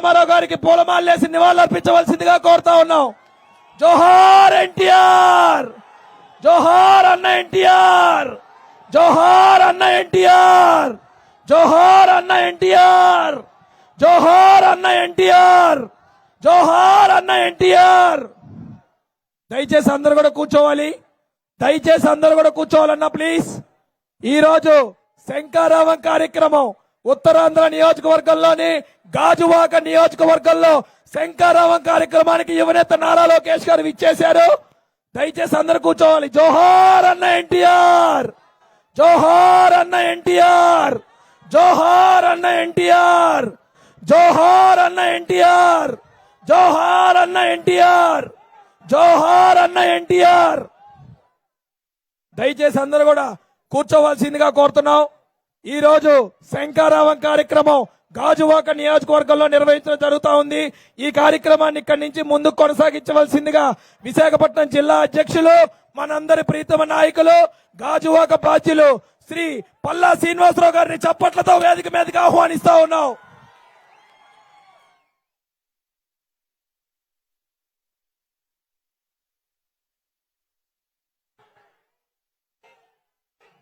రామారావు గారికి పూలమాలేసి నివాళులర్పించవలసిందిగా కోరుతా ఉన్నాం. జోహార్ ఎన్టీఆర్, జోహార్ అన్న ఎన్టీఆర్, జోహార్ అన్న ఎన్టీఆర్, జోహార్ అన్న ఎన్టీఆర్, జోహార్ అన్న ఎన్టీఆర్, జోహార్ అన్న ఎన్టీఆర్. దయచేసి అందరూ కూడా కూర్చోవాలి, దయచేసి అందరూ కూడా కూర్చోవాలన్నా ప్లీజ్. ఈ రోజు శంకారావం కార్యక్రమం ఉత్తరాంధ్ర నియోజకవర్గంలోని గాజువాక నియోజకవర్గంలో శంకారావం కార్యక్రమానికి యువనేత నారా లోకేష్ గారు విచ్చేశారు. దయచేసి అందరూ కూర్చోవాలి. జోహార్ అన్న ఎన్టీఆర్, జోహార్ అన్న ఎన్టీఆర్, జోహార్ అన్న ఎన్టీఆర్, జోహార్ అన్న ఎన్టీఆర్, జోహార్ అన్న ఎన్టీఆర్, జోహార్ అన్న ఎన్టీఆర్. దయచేసి అందరూ కూడా కూర్చోవలసిందిగా కోరుతున్నాం. ఈ రోజు శంకారావం కార్యక్రమం గాజువాక నియోజకవర్గంలో నిర్వహించడం జరుగుతూ ఉంది. ఈ కార్యక్రమాన్ని ఇక్కడి నుంచి ముందుకు కొనసాగించవలసిందిగా విశాఖపట్నం జిల్లా అధ్యక్షులు, మనందరి ప్రీతమ నాయకులు, గాజువాక బాధ్యులు శ్రీ పల్లా శ్రీనివాసరావు గారిని చప్పట్లతో వేదిక మీదకి ఆహ్వానిస్తా ఉన్నాం.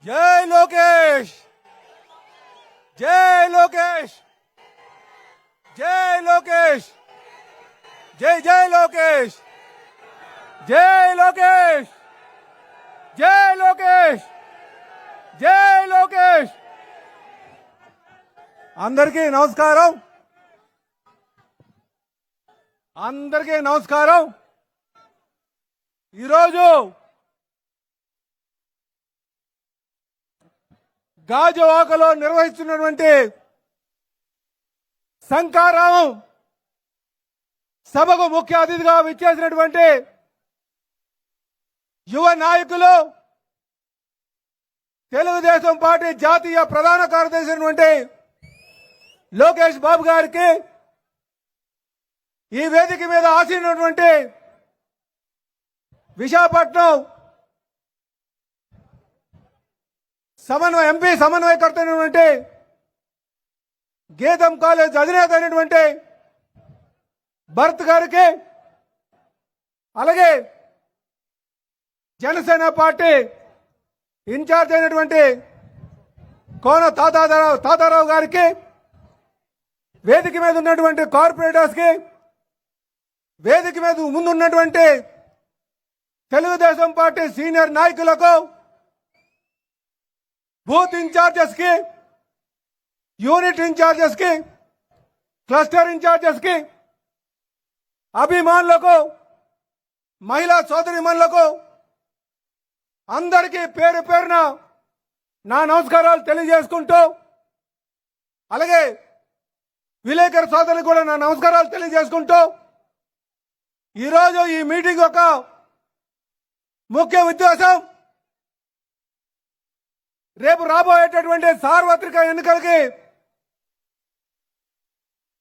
జై లోకేష్, జై లోకేష్, జై లోకేష్, జై జై లోకేష్, జై లోకేష్, జై లోకేష్, జై లోకేష్. అందరికీ నమస్కారం, అందరికీ నమస్కారం. ఈరోజు గాజువాకలో నిర్వహిస్తున్నటువంటి శంకారావం సభకు ముఖ్య అతిథిగా విచ్చేసినటువంటి యువ నాయకులు, తెలుగుదేశం పార్టీ జాతీయ ప్రధాన కార్యదర్శి అయినటువంటి లోకేష్ బాబు గారికి, ఈ వేదిక మీద ఆసీనటువంటి విశాఖపట్నం ఎంపీ సమన్వయకర్త అయినటువంటి గీతం కాలేజ్ అధినేత అయినటువంటి భరత్ గారికి, అలాగే జనసేన పార్టీ ఇన్ఛార్జ్ అయినటువంటి కోన తాతారావు గారికి, వేదిక మీద ఉన్నటువంటి కార్పొరేటర్స్ కి, వేదిక మీద ముందున్నటువంటి తెలుగుదేశం పార్టీ సీనియర్ నాయకులకు, బూత్ ఇన్ఛార్జెస్ కి, యూనిట్ ఇన్ఛార్జెస్ కి, క్లస్టర్ ఇన్ఛార్జెస్ కి, అభిమానులకు, మహిళా సోదరిమణులకు అందరికీ పేరు పేరున నా నమస్కారాలు తెలియజేసుకుంటూ, అలాగే విలేకరు సోదరులకు కూడా నా నమస్కారాలు తెలియజేసుకుంటూ, ఈరోజు ఈ మీటింగ్ యొక్క ముఖ్య ఉద్దేశం రేపు రాబోయేటటువంటి సార్వత్రిక ఎన్నికలకి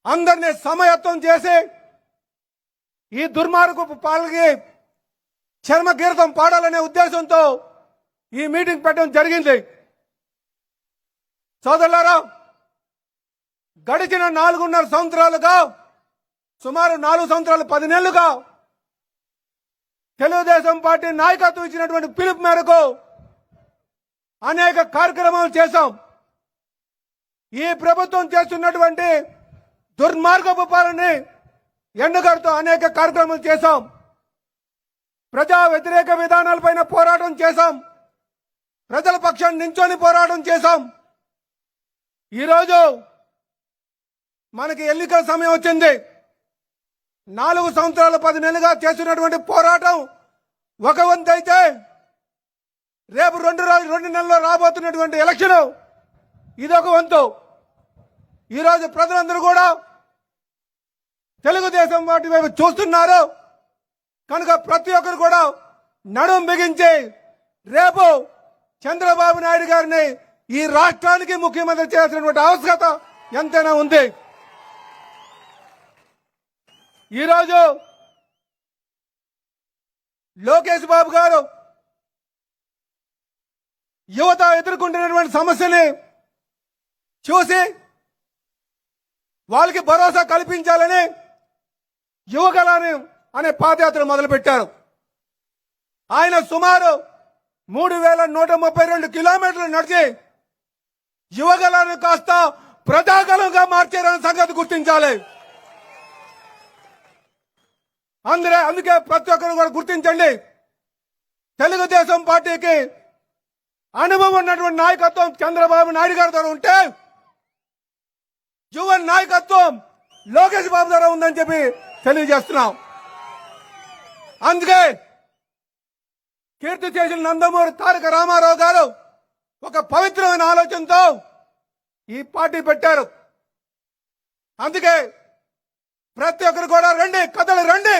అందరినీ సమాయత్తం చేసి ఈ దుర్మార్గపు పాలకి చర్మగీతం పాడాలనే ఉద్దేశంతో ఈ మీటింగ్ పెట్టడం జరిగింది. సోదరులారా, గడిచిన 4.5 సంవత్సరాలుగా, సుమారు 4 సంవత్సరాలు 10 నెలలుగా తెలుగుదేశం పార్టీ నాయకత్వం ఇచ్చినటువంటి పిలుపు మేరకు అనేక కార్యక్రమాలు చేశాం. ఈ ప్రభుత్వం చేస్తున్నటువంటి దుర్మార్గపు పాలనని ఎండగడుతూ అనేక కార్యక్రమాలు చేశాం. ప్రజా వ్యతిరేక విధానాలపైన పోరాటం చేశాం. ప్రజల పక్షాన్ని నించొని పోరాటం చేశాం. ఈరోజు మనకి ఎన్నికల సమయం వచ్చింది. 4 సంవత్సరాలు 10 నెలలుగా చేస్తున్నటువంటి పోరాటం ఒక వంతు అయితే, రేపు 2 నెలల్లో రాబోతున్నటువంటి ఎలక్షన్ ఇదొక వంతు. ఈరోజు ప్రజలందరూ కూడా తెలుగుదేశం పార్టీ వైపు చూస్తున్నారు కనుక ప్రతి ఒక్కరు కూడా నడుం బిగించి రేపు చంద్రబాబు నాయుడు గారిని ఈ రాష్ట్రానికి ముఖ్యమంత్రి చేయాల్సినటువంటి ఆవశ్యకత ఎంతైనా ఉంది. ఈరోజు లోకేష్ బాబు గారు యువత ఎదుర్కొంటున్నటువంటి సమస్యని చూసి వాళ్ళకి భరోసా కల్పించాలని యువగలాన్ని అనే పాదయాత్ర మొదలుపెట్టారు. ఆయన సుమారు 3132 కిలోమీటర్లు నడిచి యువగలాన్ని కాస్త ప్రజాగలంగా మార్చారనే సంగతి గుర్తించాలి. అందుకే ప్రతి ఒక్కరు కూడా గుర్తించండి. తెలుగుదేశం పార్టీకి అనుభవం ఉన్నటువంటి నాయకత్వం చంద్రబాబు నాయుడు గారి ద్వారా ఉంటే యువ నాయకత్వం లోకేష్ బాబు ద్వారా ఉందని చెప్పి తెలియజేస్తున్నాం. అందుకే కీర్తి చేసిన నందమూరి తారక రామారావు గారు ఒక పవిత్రమైన ఆలోచనతో ఈ పార్టీ పెట్టారు. అందుకే ప్రతి ఒక్కరు కూడా రండి, కథలు రండి.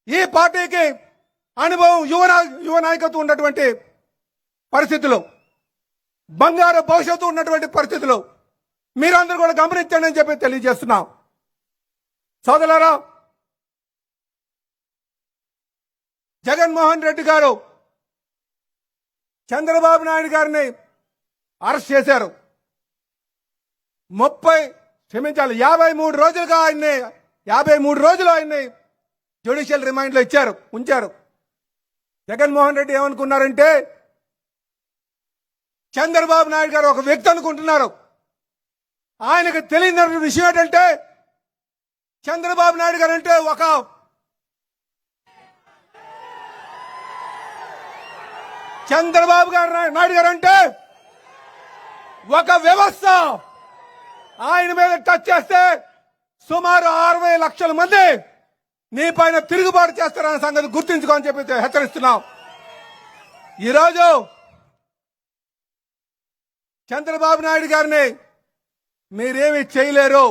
ఈ పార్టీకి అనుభవం యువ నాయకత్వం ఉన్నటువంటి పరిస్థితులు, బంగారు భవిష్యత్తు ఉన్నటువంటి పరిస్థితులు మీరందరూ కూడా గమనించండి అని చెప్పి తెలియజేస్తున్నాం. సోదరులారా, జగన్మోహన్ రెడ్డి గారు చంద్రబాబు నాయుడు గారిని అరెస్ట్ చేశారు. 53 రోజులుగా 53 రోజులు ఆయన్ని జ్యుడిషియల్ రిమాండ్ లో ఉంచారు. జగన్మోహన్ రెడ్డి ఏమనుకున్నారంటే చంద్రబాబు నాయుడు గారు ఒక వ్యక్తి అనుకుంటున్నారు. ఆయనకు తెలియని విషయం ఏంటంటే చంద్రబాబు నాయుడు గారు అంటే నాయుడు గారు అంటే ఒక వ్యవస్థ. ఆయన మీద టచ్ చేస్తే సుమారు 60 లక్షల మంది నీ పైన తిరుగుబాటు చేస్తారన్న సంగతి గుర్తించుకోని చెప్పి హెచ్చరిస్తున్నాం. ఈరోజు చంద్రబాబు నాయుడు గారిని మీరేమి చేయలేరు.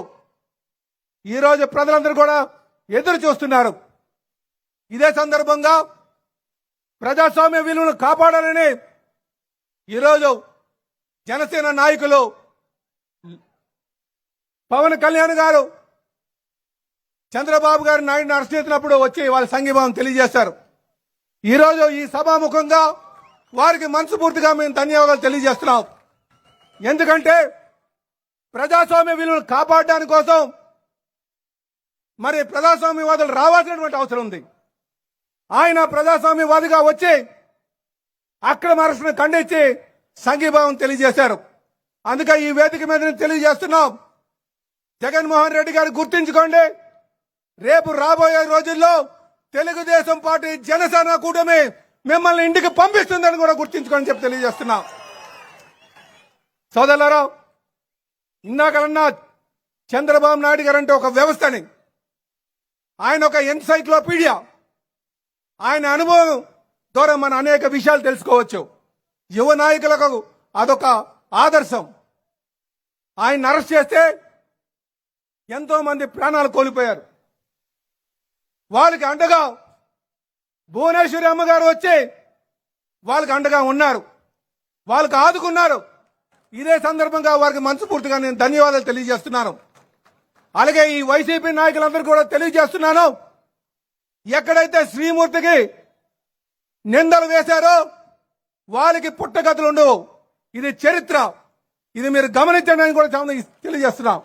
ఈరోజు ప్రజలందరూ కూడా ఎదురు చూస్తున్నారు. ఇదే సందర్భంగా ప్రజాస్వామ్య విలువను కాపాడాలని ఈరోజు జనసేన నాయకులు పవన్ కళ్యాణ్ గారు చంద్రబాబు గారు నాయుడిని అరెస్ట్ చేసినప్పుడు వచ్చి వాళ్ళ సంఘీభావం తెలియజేశారు. ఈరోజు ఈ సభాముఖంగా వారికి మనస్ఫూర్తిగా మేము ధన్యవాదాలు తెలియజేస్తున్నాం. ఎందుకంటే ప్రజాస్వామ్య విలువను కాపాడడానికి కోసం మరి ప్రజాస్వామ్యవాదులు రావాల్సినటువంటి అవసరం ఉంది. ఆయన ప్రజాస్వామ్యవాదిగా వచ్చి అక్రమ అరెస్టును ఖండించి సంఘీభావం తెలియజేశారు. అందుకే ఈ వేదిక మీద తెలియజేస్తున్నాం, జగన్మోహన్ రెడ్డి గారు గుర్తించుకోండి. రేపు రాబోయే రోజుల్లో తెలుగుదేశం పార్టీ జనసేన కూటమి మిమ్మల్ని ఇంటికి పంపిస్తుందని కూడా గుర్తించుకోని చెప్పి తెలియజేస్తున్నాం. సోదరులారా, ఇందాకన్నా చంద్రబాబు నాయుడు గారు అంటే ఒక వ్యవస్థని, ఆయన ఒక ఎన్సైక్లోపీడియా. ఆయన అనుభవం ద్వారా మనం అనేక విషయాలు తెలుసుకోవచ్చు. యువ నాయకులకు అదొక ఆదర్శం. ఆయన అరెస్ట్ చేస్తే ఎంతో మంది ప్రాణాలు కోల్పోయారు. వాళ్ళకి అండగా భువనేశ్వరి అమ్మగారు వచ్చి వాళ్ళకి అండగా ఉన్నారు, వాళ్ళకి ఆదుకున్నారు. ఇదే సందర్భంగా వారికి మనస్ఫూర్తిగా నేను ధన్యవాదాలు తెలియజేస్తున్నాను. అలాగే ఈ వైసీపీ నాయకులందరూ కూడా తెలియజేస్తున్నాను, ఎక్కడైతే శ్రీమూర్తికి నిందలు వేశారో వాళ్ళకి పుట్టగతులు ఉండవు. ఇది చరిత్ర, ఇది మీరు గమనించండి అని కూడా తెలియజేస్తున్నాం.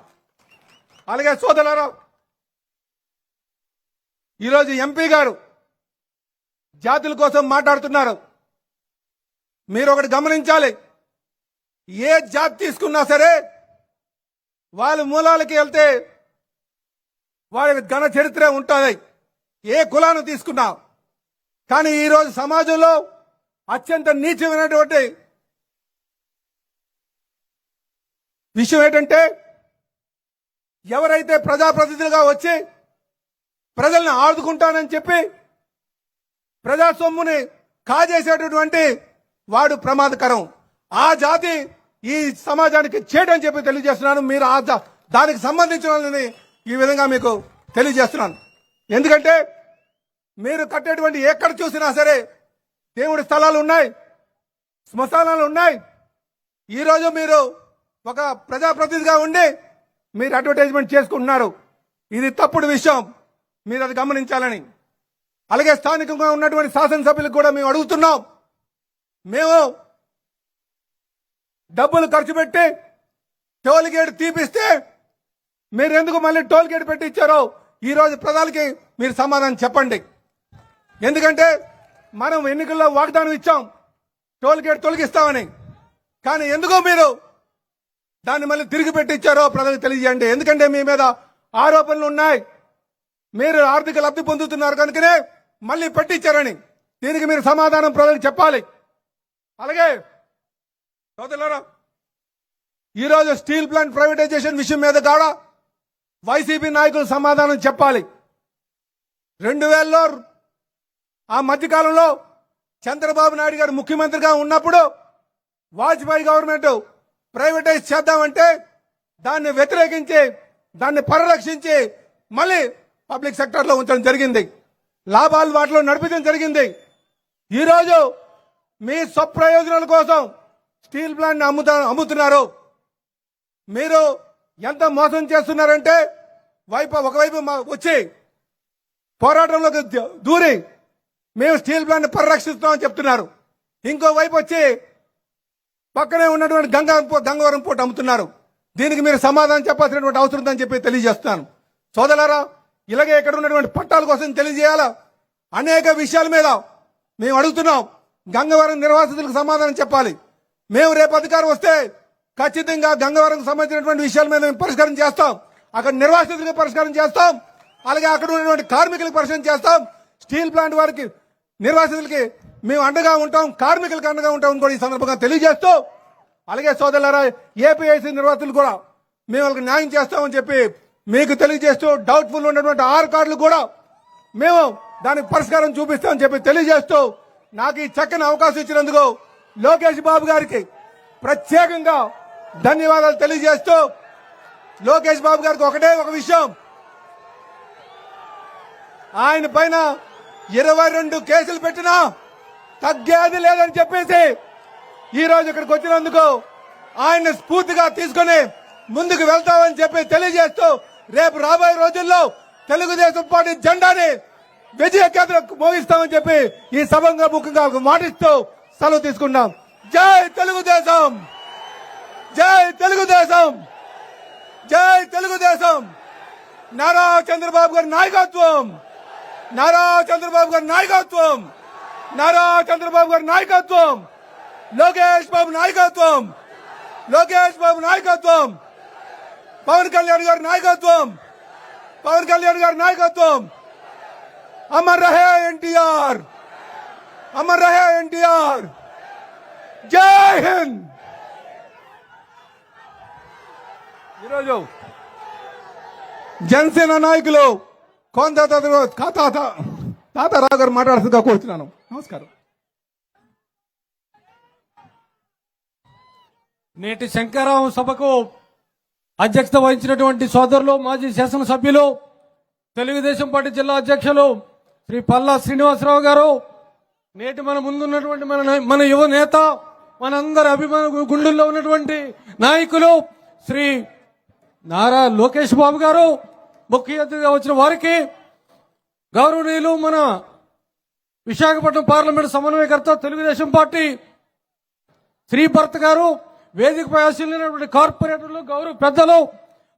అలాగే సోదరులారా, ఈరోజు ఎంపీ గారు జాతుల కోసం మాట్లాడుతున్నారు. మీరు ఒకటి గమనించాలి, ఏ జాతి తీసుకున్నా సరే వాళ్ళ మూలాలకి వెళ్తే వాళ్ళ ఘన చరిత్ర ఉంటుంది, ఏ కులాన్ని తీసుకున్నా. కానీ ఈరోజు సమాజంలో అత్యంత నీచమైనటువంటి విషయం ఏంటంటే ఎవరైతే ప్రజాప్రతినిధులుగా వచ్చి ప్రజల్ని ఆదుకుంటానని చెప్పి ప్రజా సొమ్ముని కాజేసేటటువంటి వాడు ప్రమాదకరం. ఆ జాతి ఈ సమాజానికి చేయడం చెప్పి తెలియజేస్తున్నాను. మీరు దానికి సంబంధించిన వాళ్ళని ఈ విధంగా మీకు తెలియజేస్తున్నాను. ఎందుకంటే మీరు కట్టేటువంటి ఎక్కడ చూసినా సరే దేవుడి స్థలాలు ఉన్నాయి, శ్మశానాలు ఉన్నాయి. ఈరోజు మీరు ఒక ప్రజాప్రతినిధిగా ఉండి మీరు అడ్వర్టైజ్మెంట్ చేసుకుంటున్నారు. ఇది తప్పుడు విషయం, మీరు అది గమనించాలని. అలాగే స్థానికంగా ఉన్నటువంటి శాసనసభ్యులకు కూడా మేము అడుగుతున్నాం, మేము డబ్బులు ఖర్చు పెట్టి టోల్ గేట్ తీపిస్తే మీరు ఎందుకు మళ్ళీ టోల్ గేట్ పెట్టి ఇచ్చారో ఈ రోజు ప్రజలకి మీరు సమాధానం చెప్పండి. ఎందుకంటే మనం ఎన్నికల్లో వాగ్దానం ఇచ్చాం టోల్ గేట్ తొలగిస్తామని, కానీ ఎందుకో మీరు దాన్ని మళ్ళీ తిరిగి పెట్టించారో ప్రజలకు తెలియజేయండి. ఎందుకంటే మీ మీద ఆరోపణలు ఉన్నాయి, మీరు ఆర్థిక లబ్ధి పొందుతున్నారు కనుకనే మళ్ళీ పెట్టించారని. దీనికి మీరు సమాధానం ప్రజలకు చెప్పాలి. అలాగే సోదరులారా, ఈరోజు స్టీల్ ప్లాంట్ ప్రైవేటైజేషన్ విషయం మీద కూడా వైసీపీ నాయకులు సమాధానం చెప్పాలి. 2000లో ఆ మధ్యకాలంలో చంద్రబాబు నాయుడు గారు ముఖ్యమంత్రిగా ఉన్నప్పుడు వాజ్పేయి గవర్నమెంట్ ప్రైవేటైజ్ చేద్దామంటే దాన్ని వ్యతిరేకించి దాన్ని పరిరక్షించి మళ్ళీ పబ్లిక్ సెక్టర్ లో ఉంచడం జరిగింది. లాభాలు వాటిలో నడిపించడం జరిగింది. ఈరోజు మీ స్వప్రయోజనాల కోసం స్టీల్ ప్లాంట్ అమ్ముతున్నారు. మీరు ఎంత మోసం చేస్తున్నారంటే ఒకవైపు వచ్చి పోరాటంలోకి దూరి మేము స్టీల్ ప్లాంట్ పరిరక్షిస్తామని చెప్తున్నారు, ఇంకోవైపు వచ్చి పక్కనే ఉన్నటువంటి గంగవరం పోర్ట్ అమ్ముతున్నారు. దీనికి మీరు సమాధానం చెప్పాల్సినటువంటి అవసరం ఉందని చెప్పి తెలియజేస్తున్నాను. సోదరులారా, ఇలాగే ఇక్కడ ఉన్నటువంటి పట్టాల కోసం తెలియజేయాలా అనేక విషయాల మీద మేము అడుగుతున్నాం. గంగవరం నిర్వాసితులకు సమాధానం చెప్పాలి. మేము రేపు అధికారం వస్తే ఖచ్చితంగా గంగవరం సంబంధించినటువంటి విషయాల మీద మేము పరిష్కారం చేస్తాం. అక్కడ నిర్వాసితులకు పరిష్కారం చేస్తాం, అలాగే అక్కడ ఉన్నటువంటి కార్మికులకు పరిష్కారం చేస్తాం. స్టీల్ ప్లాంట్ వారికి నిర్వాసితులకి మేము అండగా ఉంటాం, కార్మికులకు అండగా ఉంటాం కూడా ఈ సందర్భంగా తెలియజేస్తూ, అలాగే సోదరులారా ఏపీఐసీ నిర్వాసితులు కూడా మేము వాళ్ళకి న్యాయం చేస్తామని చెప్పి మీకు తెలియజేస్తూ, డౌట్ఫుల్ ఉన్నటువంటి 6 కార్డులు కూడా మేము దానికి పరిష్కారం చూపిస్తామని చెప్పి తెలియజేస్తూ, నాకు ఈ చక్కని అవకాశం ఇచ్చినందుకు లోకేష్ బాబు గారికి ప్రత్యేకంగా ధన్యవాదాలు తెలియజేస్తూ, లోకేష్ బాబు గారికి ఒకటే ఒక విషయం, ఆయన పైన 22 కేసులు పెట్టినా తగ్గేది లేదని చెప్పేసి ఈ రోజు ఇక్కడికి వచ్చినందుకు ఆయన స్ఫూర్తిగా తీసుకుని ముందుకు వెళ్తామని చెప్పి తెలియజేస్తూ, రేపు రాబోయే రోజుల్లో తెలుగుదేశం పార్టీ జెండాని విజయ కేంద్రం మోగిస్తామని చెప్పి ఈ సభంగా ముఖ్యంగా మాటిస్తూ సెలవు తీసుకున్నాం. జై తెలుగుదేశం, జై తెలుగుదేశం, జై తెలుగుదేశం. నారా చంద్రబాబు గారి నాయకత్వం, నారా చంద్రబాబు గారి నాయకత్వం, నారా చంద్రబాబు గారి నాయకత్వం, లోకేష్ బాబు నాయకత్వం, లోకేష్ బాబు నాయకత్వం, పవన్ కళ్యాణ్ గారి నాయకత్వం, పవన్ కళ్యాణ్ గారి నాయకత్వం. అమర్ రహే ఎన్టీఆర్, అమర్ రహే ఎన్టీఆర్. జై హింద్. ఈరోజు జనసేన నాయకులు కొంత తాతారావు గారు మాట్లాడుతుందిగా కోరుతున్నాను. నమస్కారం. నేటి శంకరరావు సభకు అధ్యక్షత వహించినటువంటి సోదరులు మాజీ శాసనసభ్యులు తెలుగుదేశం పార్టీ జిల్లా అధ్యక్షులు శ్రీ పల్లా శ్రీనివాసరావు గారు, నేటి మన ముందున్నటువంటి మన యువ నేత, మనందరి అభిమాన గుండెల్లో ఉన్నటువంటి నాయకులు శ్రీ నారా లోకేష్ బాబు గారు, ముఖ్య అతిథిగా వచ్చిన వారికి గౌరవనీయులు మన విశాఖపట్నం పార్లమెంట్ సమన్వయకర్త తెలుగుదేశం పార్టీ శ్రీభరత్ గారు, వేదికపై ఆశీర్వదించినటువంటి కార్పొరేటర్లు, గౌరవ పెద్దలు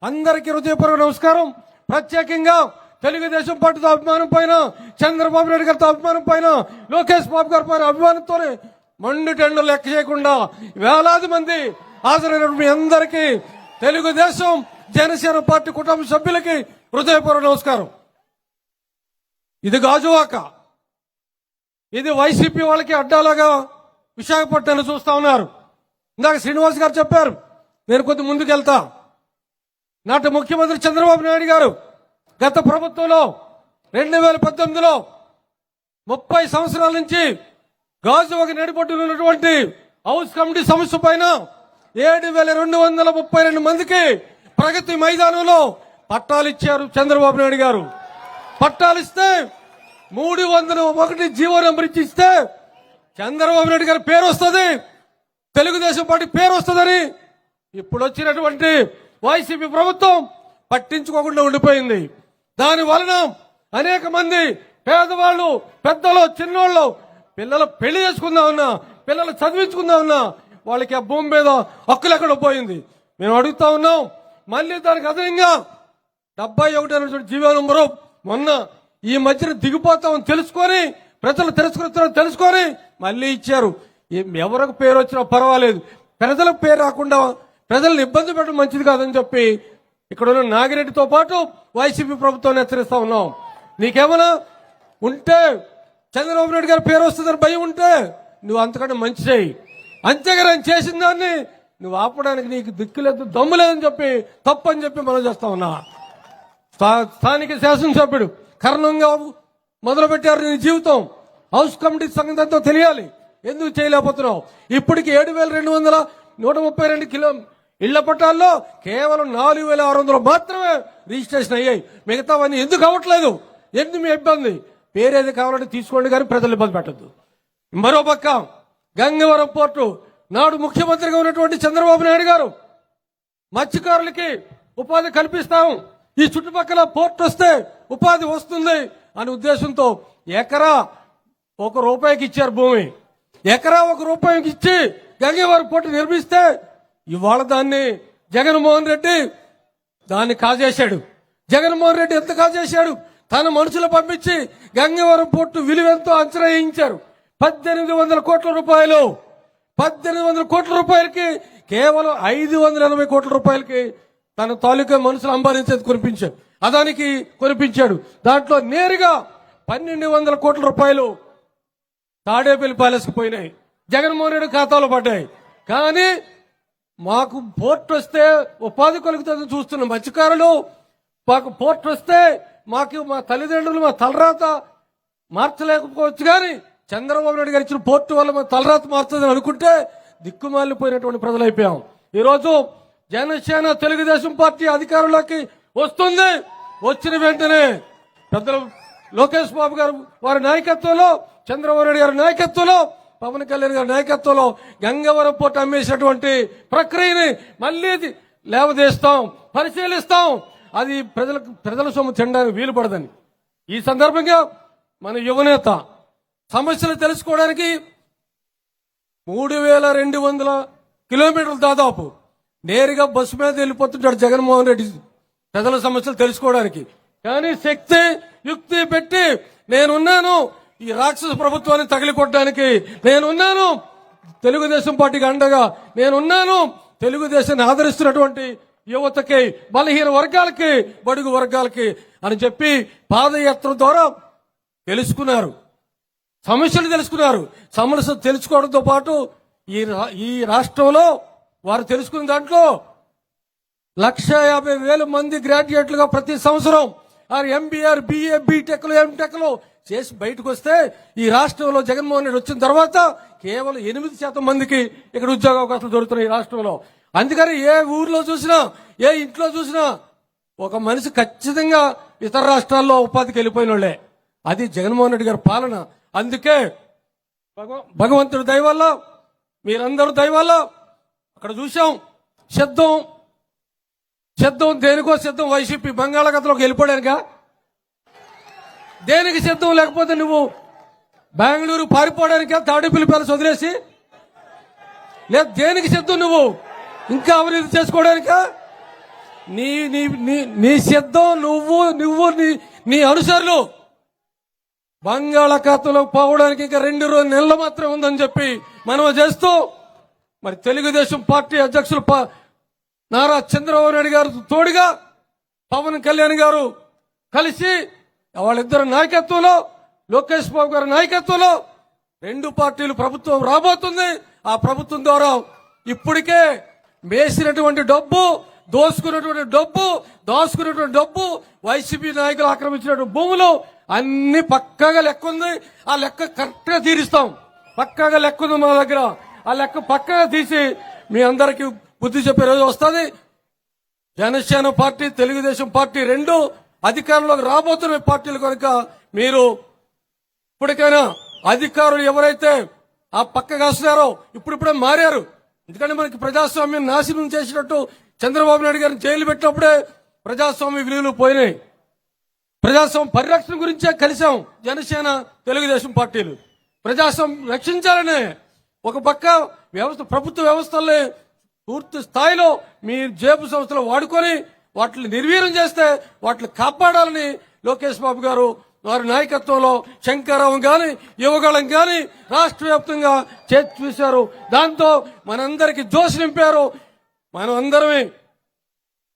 అందరికీ హృదయపూర్వక నమస్కారం. ప్రత్యేకంగా తెలుగుదేశం పార్టీతో అభిమానం పైన, చంద్రబాబు నాయుడు గారితో అభిమానం పైన, లోకేష్ బాబు గారి పైన అభిమానంతోనే మండు టెండర్ లెక్క చేయకుండా వేలాది మంది హాజరైనటువంటి మీ అందరికీ తెలుగుదేశం జనసేన పార్టీ కుటుంబ సభ్యులకి హృదయపూర్వక నమస్కారం. ఇది గాజువాక, ఇది వైసీపీ వాళ్ళకి అడ్డాలాగా విశాఖపట్నాన్ని చూస్తా ఉన్నారు. ఇందాక శ్రీనివాస్ గారు చెప్పారు, నేను కొద్ది ముందుకు వెళ్తా. నాటి ముఖ్యమంత్రి చంద్రబాబు నాయుడు గారు గత ప్రభుత్వంలో 2018లో 30 సంవత్సరాల నుంచి గాజువాక నడిపొట్టున ఉన్నటువంటి హౌస్ కమిటీ సమస్య పైన 7,232 మందికి ప్రగతి మైదానంలో పట్టాలు ఇచ్చారు చంద్రబాబు నాయుడు గారు. పట్టాలు ఇస్తే 301 జీవో నెంబర్ ఇస్తే చంద్రబాబు నాయుడు గారి పేరు వస్తుంది, తెలుగుదేశం పార్టీ పేరు వస్తుందని ఇప్పుడు వచ్చినటువంటి వైసీపీ ప్రభుత్వం పట్టించుకోకుండా ఉండిపోయింది. దాని వలన అనేక మంది పేదవాళ్ళు, పెద్దలు, చిన్నోళ్ళు పిల్లలు పెళ్లి చేసుకుందా ఉన్నా, పిల్లలు చదివించుకుందా ఉన్నా వాళ్ళకి ఆ భూమి మీద హక్కులు ఎక్కడ పోయింది. మేము అడుగుతా ఉన్నాం, మళ్ళీ దానికి అదనంగా 71 అనేటువంటి జీవో నంబరు మొన్న ఈ మధ్యన దిగిపోతామని తెలుసుకొని ప్రజలు తిరస్కరిస్తారని తెలుసుకొని మళ్ళీ ఇచ్చారు. ఎవరికి పేరు వచ్చినా పర్వాలేదు, ప్రజలకు పేరు రాకుండా ప్రజలను ఇబ్బంది పెట్టడం మంచిది కాదని చెప్పి ఇక్కడ ఉన్న నాగిరెడ్డితో పాటు వైసీపీ ప్రభుత్వాన్ని హెచ్చరిస్తా ఉన్నాం. నీకేమైనా ఉంటే చంద్రబాబు నాయుడు గారి పేరు వస్తుందని భయం ఉంటే నువ్వు అంతకంటే మంచి చేయి. అంతేగాని ఆయన చేసిన దాన్ని నువ్వు ఆపడానికి నీకు దిక్కు లేదు, దమ్ము లేదని చెప్పి తప్పని చెప్పి మనం చేస్తా ఉన్నా. స్థానిక శాసనసభ్యుడు కారణంగా మొదలుపెట్టారు నీ జీవితం. హౌస్ కమిటీ సంగతి ఎంతో తెలియాలి. ఎందుకు చేయలేకపోతున్నావు? ఇప్పటికి 7,232 కిలో ఇళ్ల పట్టాల్లో కేవలం 4,600 మాత్రమే రిజిస్ట్రేషన్ అయ్యాయి. మిగతావన్నీ ఎందుకు అవ్వట్లేదు? ఎందుకు మీ ఇబ్బంది? పేరేది కావాలంటే తీసుకోండి, కానీ ప్రజలు ఇబ్బంది పెట్టద్దు. మరోపక్క గంగవరం పోర్టు నాడు ముఖ్యమంత్రిగా ఉన్నటువంటి చంద్రబాబు నాయుడు గారు మత్స్యకారులకి ఉపాధి కల్పిస్తాం, ఈ చుట్టుపక్కల పోర్టు వస్తే ఉపాధి వస్తుంది అనే ఉద్దేశంతో ఎకరా ₹1 ఇచ్చారు భూమి. ఎకరా ₹1 ఇచ్చి గంగవరం పోర్టు నిర్మిస్తే ఇవాళ దాన్ని జగన్మోహన్ రెడ్డి దాన్ని కాజేశాడు. జగన్మోహన్ రెడ్డి ఎంత కాజేశాడు? తన మనుషులు పంపించి గంగవరం పోర్టు విలువెంతో అంచనా వేయించారు. 1,800 కోట్ల రూపాయలు. 1,800 కోట్ల రూపాయలకి కేవలం 580 కోట్ల రూపాయలకి తన తాలూకా మనుషులు అంబారించేది కొనిపించాడు, అదానికి కొనిపించాడు. దాంట్లో నేరుగా 1,200 కోట్ల రూపాయలు తాడేపల్లి ప్యాలెస్ కు పోయినాయి, జగన్మోహన్ రెడ్డి ఖాతాలో పడ్డాయి. కానీ మాకు పోర్టు వస్తే ఉపాధి కలుగుతుందని చూస్తున్న మత్స్యకారులు, మాకు పోర్టు వస్తే మాకు మా తల్లిదండ్రులు మా తలరాత మార్చలేకపోవచ్చు, కానీ చంద్రబాబు నాయుడు గారు ఇచ్చిన పోర్టు వల్ల మా తలరాత మారుతుందని అనుకుంటే దిక్కుమాలిపోయినటువంటి ప్రజలు అయిపోయాం. ఈరోజు జనసేన తెలుగుదేశం పార్టీ అధికారంలోకి వస్తుంది. వచ్చిన వెంటనే పెద్దలు లోకేష్ బాబు గారు వారి నాయకత్వంలో, చంద్రబాబు నాయుడు గారి నాయకత్వంలో, పవన్ కళ్యాణ్ గారి నాయకత్వంలో గంగవరం పోర్టు అమ్మేసినటువంటి ప్రక్రియని మళ్లీ లేవదీస్తాం, పరిశీలిస్తాం. అది ప్రజల సొమ్ము తినడానికి వీలు పడదని ఈ సందర్భంగా మన యువనేత సమస్యలు తెలుసుకోవడానికి 3,200 కిలోమీటర్లు దాదాపు నేరుగా బస్సు మీద వెళ్ళిపోతుంటాడు జగన్మోహన్ రెడ్డి ప్రజల సమస్యలు తెలుసుకోవడానికి. కానీ శక్తి యుక్తి పెట్టి నేనున్నాను, ఈ రాక్షస ప్రభుత్వాన్ని తగిలికొట్టడానికి నేనున్నాను, తెలుగుదేశం పార్టీకి అండగా నేనున్నాను, తెలుగుదేశాన్ని ఆదరిస్తున్నటువంటి యువతకి, బలహీన వర్గాలకి, బడుగు వర్గాలకి అని చెప్పి పాదయాత్ర ద్వారా తెలుసుకున్నారు, సమస్యలు తెలుసుకున్నారు. సమస్యలు తెలుసుకోవడంతో పాటు ఈ రాష్ట్రంలో వారు తెలుసుకున్న దాంట్లో 150,000 మంది గ్రాడ్యుయేట్లుగా ప్రతి సంవత్సరం ఎంబీఆర్, బిఏ, బీటెక్లు, ఎంటెక్లు చేసి బయటకు వస్తే ఈ రాష్ట్రంలో జగన్మోహన్ రెడ్డి వచ్చిన తర్వాత కేవలం 8% మందికి ఇక్కడ ఉద్యోగ అవకాశాలు దొరుకుతున్నాయి ఈ రాష్ట్రంలో. అందుకని ఏ ఊర్లో చూసినా, ఏ ఇంట్లో చూసినా ఒక మనిషి ఖచ్చితంగా ఇతర రాష్ట్రాల్లో ఉపాధికి వెళ్ళిపోయిన వాళ్ళే. అది జగన్మోహన్ రెడ్డి గారి పాలన. అందుకే భగవంతుడి దయ వల్ల, మీరందరూ దయ వల్ల అక్కడ చూసాం. సిద్ధం దేనికో సిద్ధం. వైసీపీ బంగాళాఖాతంలోకి వెళ్ళిపోయానుగా, దేనికి సిద్ధం? లేకపోతే నువ్వు బెంగళూరు పారిపోవడానికా? తాడేపల్లి ప్యాలెస్ వదిలేసి లేదు, దేనికి సిద్ధం? నువ్వు ఇంకా అవినీతి చేసుకోవడానికా? నీ సిద్ధం నువ్వు నీ అనుసరులు బంగాళాఖాతంలో పోవడానికి ఇంకా 2 నెలలు మాత్రమే ఉందని చెప్పి మనం చేస్తూ, మరి తెలుగుదేశం పార్టీ అధ్యక్షులు నారా చంద్రబాబు నాయుడు గారు తోడుగా పవన్ కళ్యాణ్ గారు కలిసి వాళ్ళిద్దరు నాయకత్వంలో, లోకేష్ బాబు గారి నాయకత్వంలో 2 పార్టీలు ప్రభుత్వం రాబోతుంది. ఆ ప్రభుత్వం ద్వారా ఇప్పటికే వేసినటువంటి డబ్బు, దాచుకున్నటువంటి డబ్బు, వైసీపీ నాయకులు ఆక్రమించినటువంటి భూములు అన్ని పక్కాగా లెక్క ఉంది. ఆ లెక్క కరెక్ట్ గా తీరుస్తాం. పక్కాగా లెక్క ఉంది మా దగ్గర. ఆ లెక్క పక్కాగా తీసి మీ అందరికీ బుద్ధి చెప్పే రోజు వస్తుంది. జనసేన పార్టీ, తెలుగుదేశం పార్టీ 2 అధికారంలోకి రాబోతున్న పార్టీలు కనుక మీరు ఇప్పటికైనా అధికారులు ఎవరైతే ఆ పక్కగా వస్తున్నారో ఇప్పుడిప్పుడే మారారు. ఎందుకంటే మనకి ప్రజాస్వామ్యం నాశనం చేసినట్టు చంద్రబాబు నాయుడు గారిని జైలు పెట్టినప్పుడే ప్రజాస్వామ్య విలువలు పోయినాయి. ప్రజాస్వామ్య పరిరక్షణ గురించే కలిసాం జనసేన తెలుగుదేశం పార్టీలు. ప్రజాస్వామ్యం రక్షించాలనే ఒక పక్క ప్రభుత్వ వ్యవస్థల్ని పూర్తి స్థాయిలో మీ జేబు సంస్థలు వాడుకొని వాటిని నిర్వీర్యం చేస్తే వాటిని కాపాడాలని లోకేష్ బాబు గారు వారి నాయకత్వంలో శంకరరావు గాని యువగళం గాని రాష్ట్ర వ్యాప్తంగా చేసి చూశారు. దాంతో మనందరికి జోష్ నింపారు. మనం అందరమే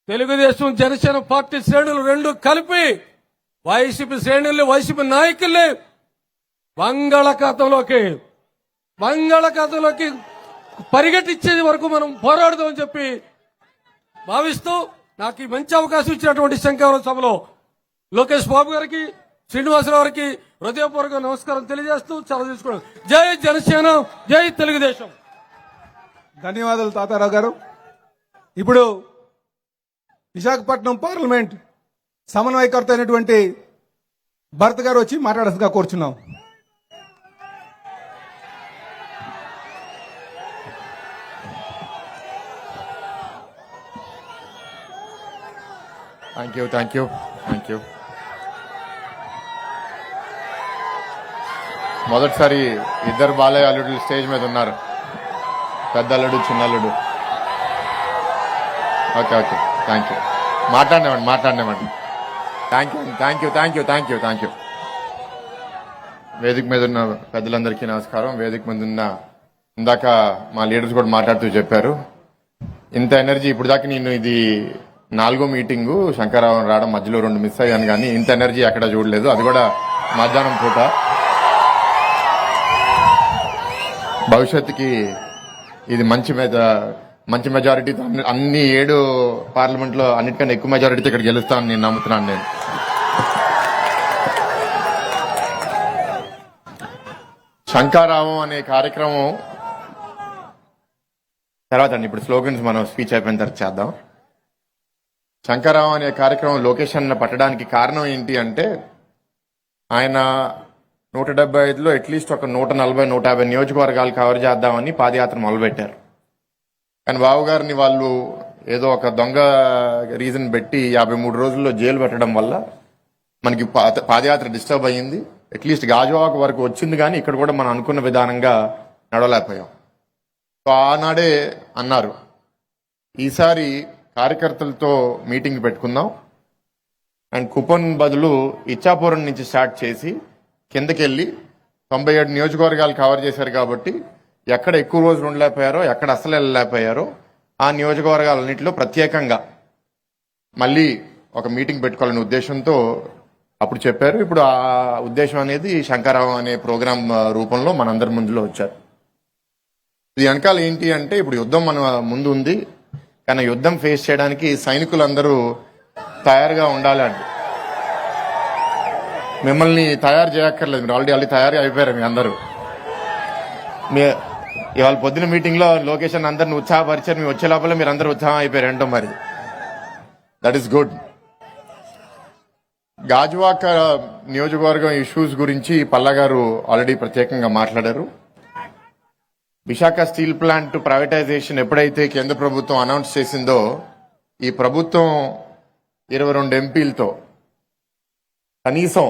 తెలుగుదేశం జనసేన పార్టీ శ్రేణులు రెండు కలిపి వైసీపీ శ్రేణుల్ని వైసీపీ నాయకుల్ని బంగాళాఖాతంలోకి పరిగెట్టించేది వరకు మనం పోరాడదామని చెప్పి భావిస్తూ నాకు ఈ మంచి అవకాశం ఇచ్చినటువంటి శంకరరావు సభలో లోకేష్ బాబు గారికి శ్రీనివాసరావు గారికి హృదయపూర్వక నమస్కారం తెలియజేస్తూ సెలవు తీసుకున్నాను. జై జనసేన, జై తెలుగుదేశం. ధన్యవాదాలు తాతారావు గారు. ఇప్పుడు విశాఖపట్నం పార్లమెంట్ సమన్వయకర్త అయినటువంటి భరత్ గారు వచ్చి మాట్లాడాల్సిందిగా కోరుచున్నాం. Thank you. మొదటిసారి ఇద్దరు బాలయ్య అల్లుడు స్టేజ్ మీద ఉన్నారు, పెద్ద అల్లుడు చిన్న అల్లుడు. Okay thank you. మాట్లాడినామండి. Thank you. వేదిక మీద ఉన్న పెద్దలందరికీ నమస్కారం. వేదిక మీద ఉన్న ఇందాక మా లీడర్స్ కూడా మాట్లాడుతూ చెప్పారు, ఇంత ఎనర్జీ ఇప్పుడు దాకా నేను ఇది 4వ మీటింగు శంకరరావు రావడం మధ్యలో 2 మిస్ అయ్యాను, కానీ ఇంత ఎనర్జీ ఎక్కడ చూడలేదు. అది కూడా మధ్యాహ్నం పూట. భవిష్యత్తుకి ఇది మంచి మెజారిటీతో అన్ని 7 పార్లమెంట్లో అన్నిటికన్నా ఎక్కువ మెజారిటీతో ఇక్కడ గెలుస్తామని నేను నమ్ముతున్నాను. నేను శంకరరావు అనే కార్యక్రమం తర్వాత అండి, ఇప్పుడు స్లోగన్స్ మనం స్పీచ్ అయిపోయిన తర్వాత చేద్దాం. శంకరరావు అనే కార్యక్రమం లోకేష్ అన్న పట్టడానికి కారణం ఏంటి అంటే, ఆయన 175లో అట్లీస్ట్ ఒక 140-150 నియోజకవర్గాలు కవర్ చేద్దామని పాదయాత్ర మొదలుపెట్టారు. కానీ బాబు గారిని వాళ్ళు ఏదో ఒక దొంగ రీజన్ పెట్టి 53 రోజుల్లో జైలు పెట్టడం వల్ల మనకి పాదయాత్ర డిస్టర్బ్ అయ్యింది. అట్లీస్ట్ గాజువాక వరకు వచ్చింది, కానీ ఇక్కడ కూడా మనం అనుకున్న విధానంగా నడవలేకపోయాం. సో ఆనాడే అన్నారు, ఈసారి కార్యకర్తలతో మీటింగ్ పెట్టుకుందాం అండ్ కుప్పం బదులు ఇచ్చాపురం నుంచి స్టార్ట్ చేసి కిందకెళ్ళి 97 నియోజకవర్గాలు కవర్ చేశారు. కాబట్టి ఎక్కడ ఎక్కువ రోజులు ఉండలేకపోయారో, ఎక్కడ అసలు వెళ్ళలేకపోయారో ఆ నియోజకవర్గాలన్నింటిలో ప్రత్యేకంగా మళ్ళీ ఒక మీటింగ్ పెట్టుకోవాలనే ఉద్దేశంతో అప్పుడు చెప్పారు. ఇప్పుడు ఆ ఉద్దేశం అనేది శంకరరావు అనే ప్రోగ్రాం రూపంలో మనందరి ముందులో వచ్చారు. ఇది వెనకాల ఏంటి అంటే, ఇప్పుడు యుద్ధం మన ముందు ఉంది, కానీ యుద్ధం ఫేస్ చేయడానికి సైనికులందరూ తయారుగా ఉండాలండి. మిమ్మల్ని తయారు చేయక్కర్లేదు, మీరు ఆల్రెడీ తయారు అయిపోయారు. మీ అందరూ ఇవాళ పొద్దున మీటింగ్ లో లొకేషన్ అందరిని ఉత్సాహపరిచారు. మీ వచ్చే లోపల మీరు అందరూ ఉత్సాహం అయిపోయారు ఏంటో మరి. That is good. గాజువాక నియోజకవర్గం ఇష్యూస్ గురించి పల్లా గారు ఆల్రెడీ ప్రత్యేకంగా మాట్లాడారు. విశాఖ స్టీల్ ప్లాంట్ ప్రైవేటైజేషన్ ఎప్పుడైతే కేంద్ర ప్రభుత్వం అనౌన్స్ చేసిందో, ఈ ప్రభుత్వం 22 ఎంపీలతో కనీసం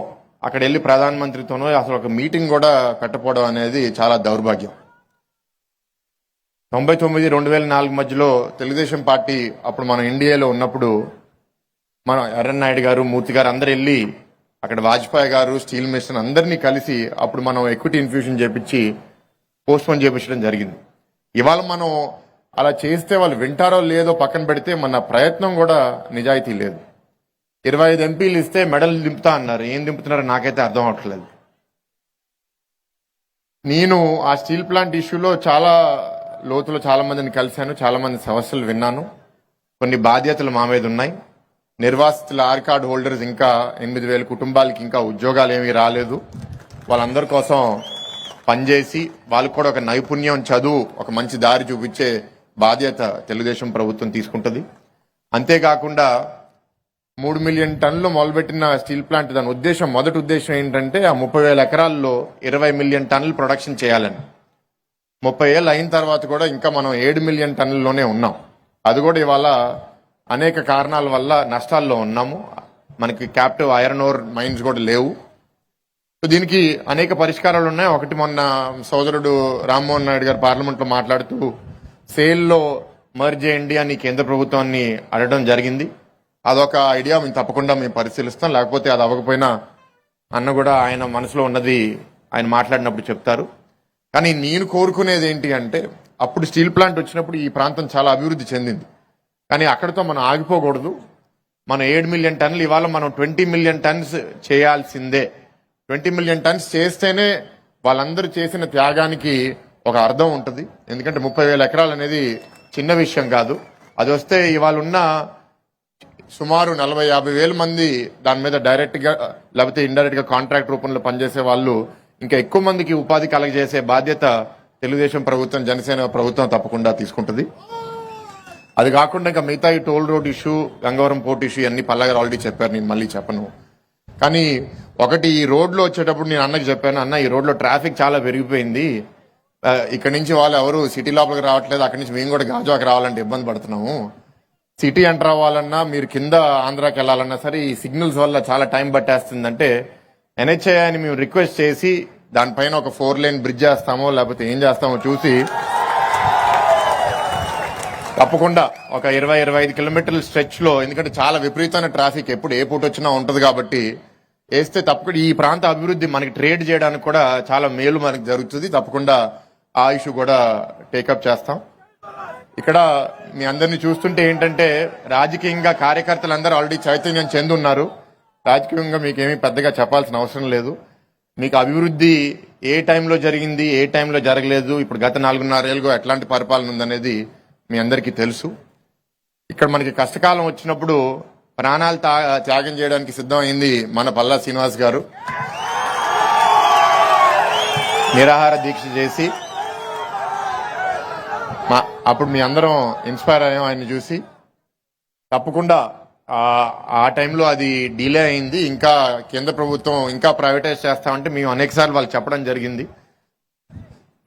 అక్కడ వెళ్లి ప్రధానమంత్రితోనో అసలు ఒక మీటింగ్ కూడా పెట్టకపోవడం అనేది చాలా దౌర్భాగ్యం. 99-2004 మధ్యలో తెలుగుదేశం పార్టీ అప్పుడు మనం ఎన్డీఏలో ఉన్నప్పుడు మనం ఎర్రన్నాయుడు గారు, మూర్తి గారు అందరు వెళ్ళి అక్కడ వాజ్పేయి గారు, స్టీల్ మినిస్టర్ అందరినీ కలిసి అప్పుడు మనం ఎక్విటీ ఇన్ఫ్యూషన్ చేపించి పోస్ట్పోన్ చేపించడం జరిగింది. ఇవాళ మనం అలా చేస్తే వాళ్ళు వింటారో లేదో పక్కన పెడితే మన ప్రయత్నం కూడా నిజాయితీ లేదు. 25 ఎంపీలు ఇస్తే మెడల్ దింపుతా అన్నారు. ఏం దింపుతున్నారో నాకైతే అర్థం అవట్లేదు. నేను ఆ స్టీల్ ప్లాంట్ ఇష్యూలో చాలా లోతులో చాలా మందిని కలిశాను, చాలా మంది సమస్యలు విన్నాను. కొన్ని బాధ్యతలు మా మీద ఉన్నాయి. నిర్వాసితుల ఆర్ కార్డ్ హోల్డర్స్ ఇంకా 8,000 కుటుంబాలకి ఇంకా ఉద్యోగాలు ఏమీ రాలేదు. వాళ్ళందరి కోసం పనిచేసి వాళ్ళకు కూడా ఒక నైపుణ్యం, చదువు, ఒక మంచి దారి చూపించే బాధ్యత తెలుగుదేశం ప్రభుత్వం తీసుకుంటుంది. అంతేకాకుండా 3 మిలియన్ టన్నులు మొదలుపెట్టిన స్టీల్ ప్లాంట్ దాని ఉద్దేశం, మొదటి ఉద్దేశం ఏంటంటే ఆ 30,000 ఎకరాల్లో 20 మిలియన్ టన్నులు ప్రొడక్షన్ చేయాలని. 30 ఏళ్ళు అయిన తర్వాత కూడా ఇంకా మనం 7 మిలియన్ టన్నుల్లోనే ఉన్నాం. అది కూడా ఇవాళ అనేక కారణాల వల్ల నష్టాల్లో ఉన్నాము. మనకి క్యాప్టివ్ ఐరన్ ఓర్ మైన్స్ కూడా లేవు. దీనికి అనేక పరిష్కారాలు ఉన్నాయి. ఒకటి, మొన్న సోదరుడు రామ్మోహన్ నాయుడు గారు పార్లమెంట్ లో మాట్లాడుతూ సేల్లో మర్జ్ చేయండి అని కేంద్ర ప్రభుత్వాన్ని అడగడం జరిగింది. అదొక ఐడియా మేము తప్పకుండా మేము పరిశీలిస్తాం. లేకపోతే అది అవ్వకపోయినా అన్న కూడా ఆయన మనసులో ఉన్నది ఆయన మాట్లాడినప్పుడు చెప్తారు. కానీ నేను కోరుకునేది ఏంటి అంటే, అప్పుడు స్టీల్ ప్లాంట్ వచ్చినప్పుడు ఈ ప్రాంతం చాలా అభివృద్ధి చెందింది. కానీ అక్కడితో మనం ఆగిపోకూడదు. మనం 7 మిలియన్ టన్నులు ఇవాళ మనం 20 మిలియన్ టన్స్ చేయాల్సిందే. 20 మిలియన్ టన్స్ చేస్తేనే వాళ్ళందరూ చేసిన త్యాగానికి ఒక అర్థం ఉంటుంది. ఎందుకంటే 30,000 ఎకరాలు అనేది చిన్న విషయం కాదు. అది వస్తే ఇవాళ ఉన్న సుమారు 40-50 వేల మంది దాని మీద డైరెక్ట్ గా లేకపోతే ఇండైరెక్ట్ గా కాంట్రాక్ట్ రూపంలో పనిచేసే వాళ్ళు ఇంకా ఎక్కువ మందికి ఉపాధి కలగజేసే బాధ్యత తెలుగుదేశం ప్రభుత్వం, జనసేన ప్రభుత్వం తప్పకుండా తీసుకుంటుంది. అది కాకుండా ఇంకా మిగతా ఈ toll road issue, Gangavaram port issue అన్ని పల్లగారు ఆల్రెడీ చెప్పారు, నేను మళ్ళీ చెప్పను. కానీ ఒకటి, ఈ రోడ్లో వచ్చేటప్పుడు నేను అన్నకి చెప్పాను, అన్న ఈ రోడ్లో ట్రాఫిక్ చాలా పెరిగిపోయింది, ఇక్కడి నుంచి వాళ్ళు ఎవరు సిటీ లోపలికి రావట్లేదు, అక్కడి నుంచి మేము కూడా గాజువాకి రావాలంటే ఇబ్బంది పడుతున్నాము. సిటీ ఎంటర్ అవ్వాలన్నా మీరు కింద ఆంధ్రాకి వెళ్ళాలన్నా సరే ఈ సిగ్నల్స్ వల్ల చాలా టైం పట్టేస్తుందంటే ఎన్హెచ్ఐ అని మేము రిక్వెస్ట్ చేసి దానిపైన ఒక 4 లేన్ బ్రిడ్జ్ చేస్తామో లేకపోతే ఏం చేస్తామో చూసి తప్పకుండా ఒక 20-25 కిలోమీటర్ల స్ట్రెచ్ లో, ఎందుకంటే చాలా విపరీతమైన ట్రాఫిక్ ఎప్పుడు ఏ పూట వచ్చినా ఉంటది కాబట్టి వేస్తే తప్పకుండా ఈ ప్రాంత అభివృద్ధి మనకి ట్రేడ్ చేయడానికి కూడా చాలా మేలు మనకి జరుగుతుంది. తప్పకుండా ఆ ఇష్యూ కూడా టేకప్ చేస్తాం. ఇక్కడ మీ అందరినీ చూస్తుంటే ఏంటంటే రాజకీయంగా కార్యకర్తలందరూ ఆల్రెడీ చైతన్యం చెందున్నారు. రాజకీయంగా మీకేమీ పెద్దగా చెప్పాల్సిన అవసరం లేదు. మీకు అభివృద్ధి ఏ టైంలో జరిగింది, ఏ టైంలో జరగలేదు, ఇప్పుడు గత 4.5 ఏళ్ళుగా ఎట్లాంటి పరిపాలన ఉందనేది మీ అందరికీ తెలుసు. ఇక్కడ మనకి కష్టకాలం వచ్చినప్పుడు ప్రాణాలు త్యాగం చేయడానికి సిద్ధమైంది మన పల్లా శ్రీనివాస్ గారు. నిరాహార దీక్ష చేసి అప్పుడు మీ అందరం ఇన్స్పైర్ అయ్యాం ఆయన్ని చూసి. తప్పకుండా ఆ టైంలో అది డిలే అయింది. ఇంకా కేంద్ర ప్రభుత్వం ఇంకా ప్రైవేటైజ్ చేస్తామంటే మేము అనేకసార్లు వాళ్ళు చెప్పడం జరిగింది.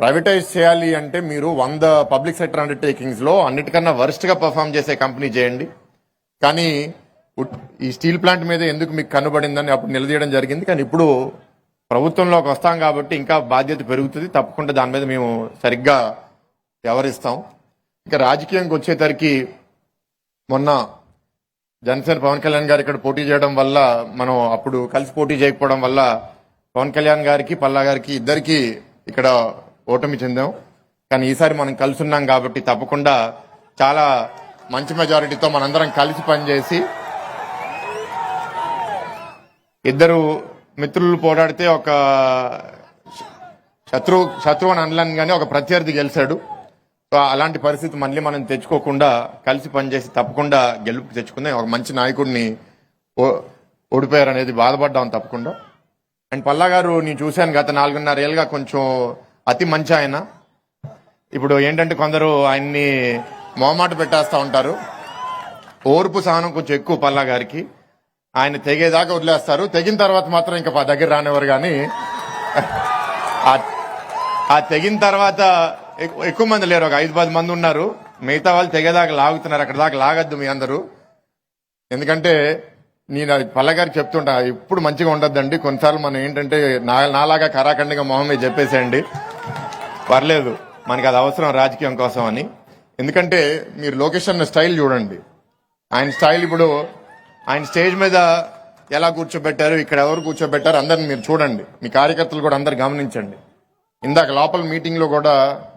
ప్రైవేటైజ్ చేయాలి అంటే మీరు 100 పబ్లిక్ సెక్టర్ అండర్టేకింగ్స్ లో అన్నిటికన్నా వర్స్ట్ గా పర్ఫామ్ చేసే కంపెనీ చేయండి. కానీ ఈ స్టీల్ ప్లాంట్ మీద ఎందుకు మీకు కనుబడిందని అప్పుడు నిలదీయడం జరిగింది. కానీ ఇప్పుడు ప్రభుత్వంలోకి వస్తాం కాబట్టి ఇంకా బాధ్యత పెరుగుతుంది. తప్పకుండా దాని మీద మేము సరిగ్గా వ్యవహరిస్తాం. ఇంకా రాజకీయంకి వచ్చేసరికి మొన్న జనసేన పవన్ కళ్యాణ్ గారు ఇక్కడ పోటీ చేయడం వల్ల, మనం అప్పుడు కలిసి పోటీ చేయకపోవడం వల్ల పవన్ కళ్యాణ్ గారికి, పల్లా గారికి ఇద్దరికి ఇక్కడ ఓటమి చెందాం. కానీ ఈసారి మనం కలిసి ఉన్నాం కాబట్టి తప్పకుండా చాలా మంచి మెజారిటీతో మనందరం కలిసి పనిచేసి, ఇద్దరు మిత్రులు పోరాడితే ఒక శత్రువు అని అనలేను కానీ ఒక ప్రత్యర్థి గెలిచాడు. సో అలాంటి పరిస్థితి మళ్ళీ మనం తెచ్చుకోకుండా కలిసి పనిచేసి తప్పకుండా గెలుపు తెచ్చుకుందాం. ఒక మంచి నాయకుడిని ఓడిపోయారు అనేది బాధపడ్డాం తప్పకుండా. అండ్ పల్లా గారు నేను చూశాను గత 4.5 ఏళ్ళుగా కొంచెం అతి మంచి ఆయన. ఇప్పుడు ఏంటంటే కొందరు ఆయన్ని మొహమాట పెట్టేస్తా ఉంటారు. ఓర్పు సహనం కొంచెం ఎక్కువ పల్లా గారికి. ఆయన తెగేదాకా వదిలేస్తారు, తెగిన తర్వాత మాత్రం ఇంకా దగ్గర రానివ్వరు. కానీ ఆ తెగిన తర్వాత ఎక్కువ మంది లేరు, ఒక 5-10 మంది ఉన్నారు. మిగతా వాళ్ళు తెగేదాకా లాగుతున్నారు. అక్కడ దాకా లాగద్దు మీ అందరూ. ఎందుకంటే నేను పల్లగారికి చెప్తుంటా, ఇప్పుడు మంచిగా ఉండద్దండి. కొన్నిసార్లు మనం ఏంటంటే నాలాగా కరాఖండిగా మొహం మీద చెప్పేసేయండి, పర్లేదు, మనకి అది అవసరం రాజకీయం కోసం అని. ఎందుకంటే మీరు లోకేష్ అన్న స్టైల్ చూడండి. ఆయన స్టైల్ ఇప్పుడు ఆయన స్టేజ్ మీద ఎలా కూర్చోబెట్టారు, ఇక్కడ ఎవరు కూర్చోబెట్టారు అందరిని మీరు చూడండి. మీ కార్యకర్తలు కూడా అందరు గమనించండి. ఇందాక లోపల మీటింగ్ లో కూడా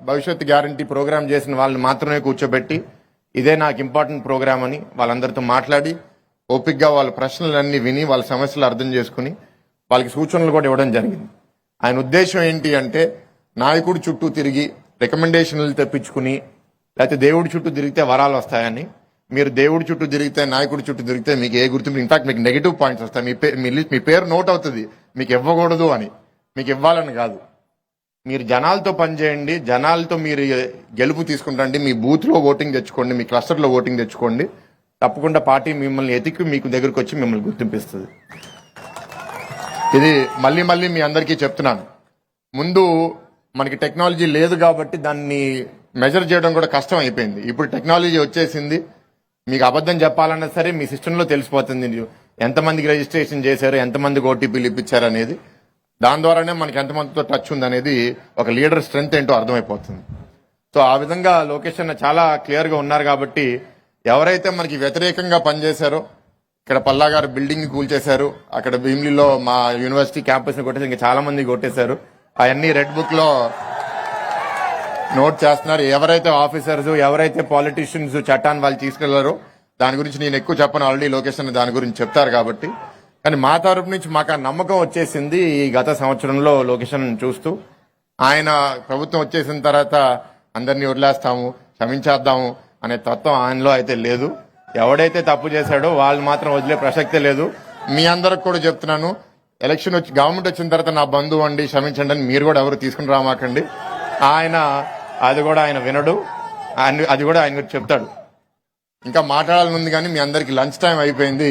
భవిష్యత్ గ్యారంటీ ప్రోగ్రామ్ చేసిన వాళ్ళని మాత్రమే కూర్చోబెట్టి ఇదే నాకు ఇంపార్టెంట్ ప్రోగ్రామ్ అని వాళ్ళందరితో మాట్లాడి ఓపిక్గా వాళ్ళ ప్రశ్నలన్నీ విని వాళ్ళ సమస్యలు అర్థం చేసుకుని వాళ్ళకి సూచనలు కూడా ఇవ్వడం జరిగింది. ఆయన ఉద్దేశం ఏంటి అంటే నాయకుడి చుట్టూ తిరిగి రికమెండేషన్లు తెప్పించుకుని లేకపోతే దేవుడి చుట్టూ తిరిగితే వరాలు వస్తాయని. మీరు దేవుడి చుట్టూ తిరిగితే, నాయకుడి చుట్టూ తిరిగితే మీకు ఏ గుర్తింపు, ఇన్ఫాక్ట్ మీకు నెగిటివ్ పాయింట్స్ వస్తాయి. మీ పేరు నోట్ అవుతుంది, మీకు ఇవ్వకూడదు అని. మీకు ఇవ్వాలని కాదు, మీరు జనాలతో పనిచేయండి, జనాలతో మీరు గెలుపు తీసుకుంటండి. మీ బూత్ లో ఓటింగ్ తెచ్చుకోండి, మీ క్లస్టర్ లో ఓటింగ్ తెచ్చుకోండి. తప్పకుండా పార్టీ మిమ్మల్ని ఎతికి మీకు దగ్గరకు వచ్చి మిమ్మల్ని గుర్తింపిస్తుంది. ఇది మళ్ళీ మళ్ళీ మీ అందరికీ చెప్తున్నాను. ముందు మనకి టెక్నాలజీ లేదు కాబట్టి దాన్ని మెజర్ చేయడం కూడా కష్టం అయిపోయింది. ఇప్పుడు టెక్నాలజీ వచ్చేసింది. మీకు అబద్ధం చెప్పాలన్నా సరే మీ సిస్టంలో తెలిసిపోతుంది ఎంతమందికి రిజిస్ట్రేషన్ చేశారు, ఎంతమందికి ఓటీపీలు ఇప్పించారు అనేది. దాని ద్వారానే మనకి ఎంతమందితో టచ్ ఉంది అనేది ఒక లీడర్ స్ట్రెంగ్త్ ఏంటో అర్థమైపోతుంది. సో ఆ విధంగా లోకేష్ అన్న చాలా క్లియర్ గా ఉన్నారు కాబట్టి ఎవరైతే మనకి వ్యతిరేకంగా పనిచేశారో, ఇక్కడ పల్లా గారు బిల్డింగ్ కూల్చేశారు, అక్కడ భీమిలిలో మా యూనివర్సిటీ క్యాంపస్ ని కొట్టేసి ఇంకా చాలా మంది కొట్టేశారు. అవన్నీ రెడ్ బుక్ లో నోట్ చేస్తున్నారు. ఎవరైతే ఆఫీసర్స్, ఎవరైతే పాలిటీషియన్స్ చట్టాన్ని వాళ్ళు తీసుకెళ్లారో దాని గురించి నేను ఎక్కువ చెప్పను, ఆల్రెడీ లొకేషన్ దాని గురించి చెప్తారు కాబట్టి. కానీ మా తరపు నుంచి మాకు ఆ నమ్మకం వచ్చేసింది ఈ గత సంవత్సరంలో లొకేషన్ చూస్తూ. ఆయన ప్రభుత్వం వచ్చేసిన తర్వాత అందరినీ వదిలేస్తాము, క్షమించేద్దాము అనే తత్వం ఆయనలో అయితే లేదు. ఎవడైతే తప్పు చేశాడో వాళ్ళు మాత్రం వదిలే ప్రసక్తే లేదు. మీ అందరికి కూడా చెప్తున్నాను, ఎలక్షన్ వచ్చి గవర్నమెంట్ వచ్చిన తర్వాత నా బంధువు అండి క్షమించండి అని మీరు కూడా ఎవరు తీసుకుని రామాకండి. అది కూడా ఆయన వినడు, అది కూడా ఆయన చెప్తాడు. ఇంకా మాట్లాడాలని ఉంది కానీ మీ అందరికి లంచ్ టైం అయిపోయింది,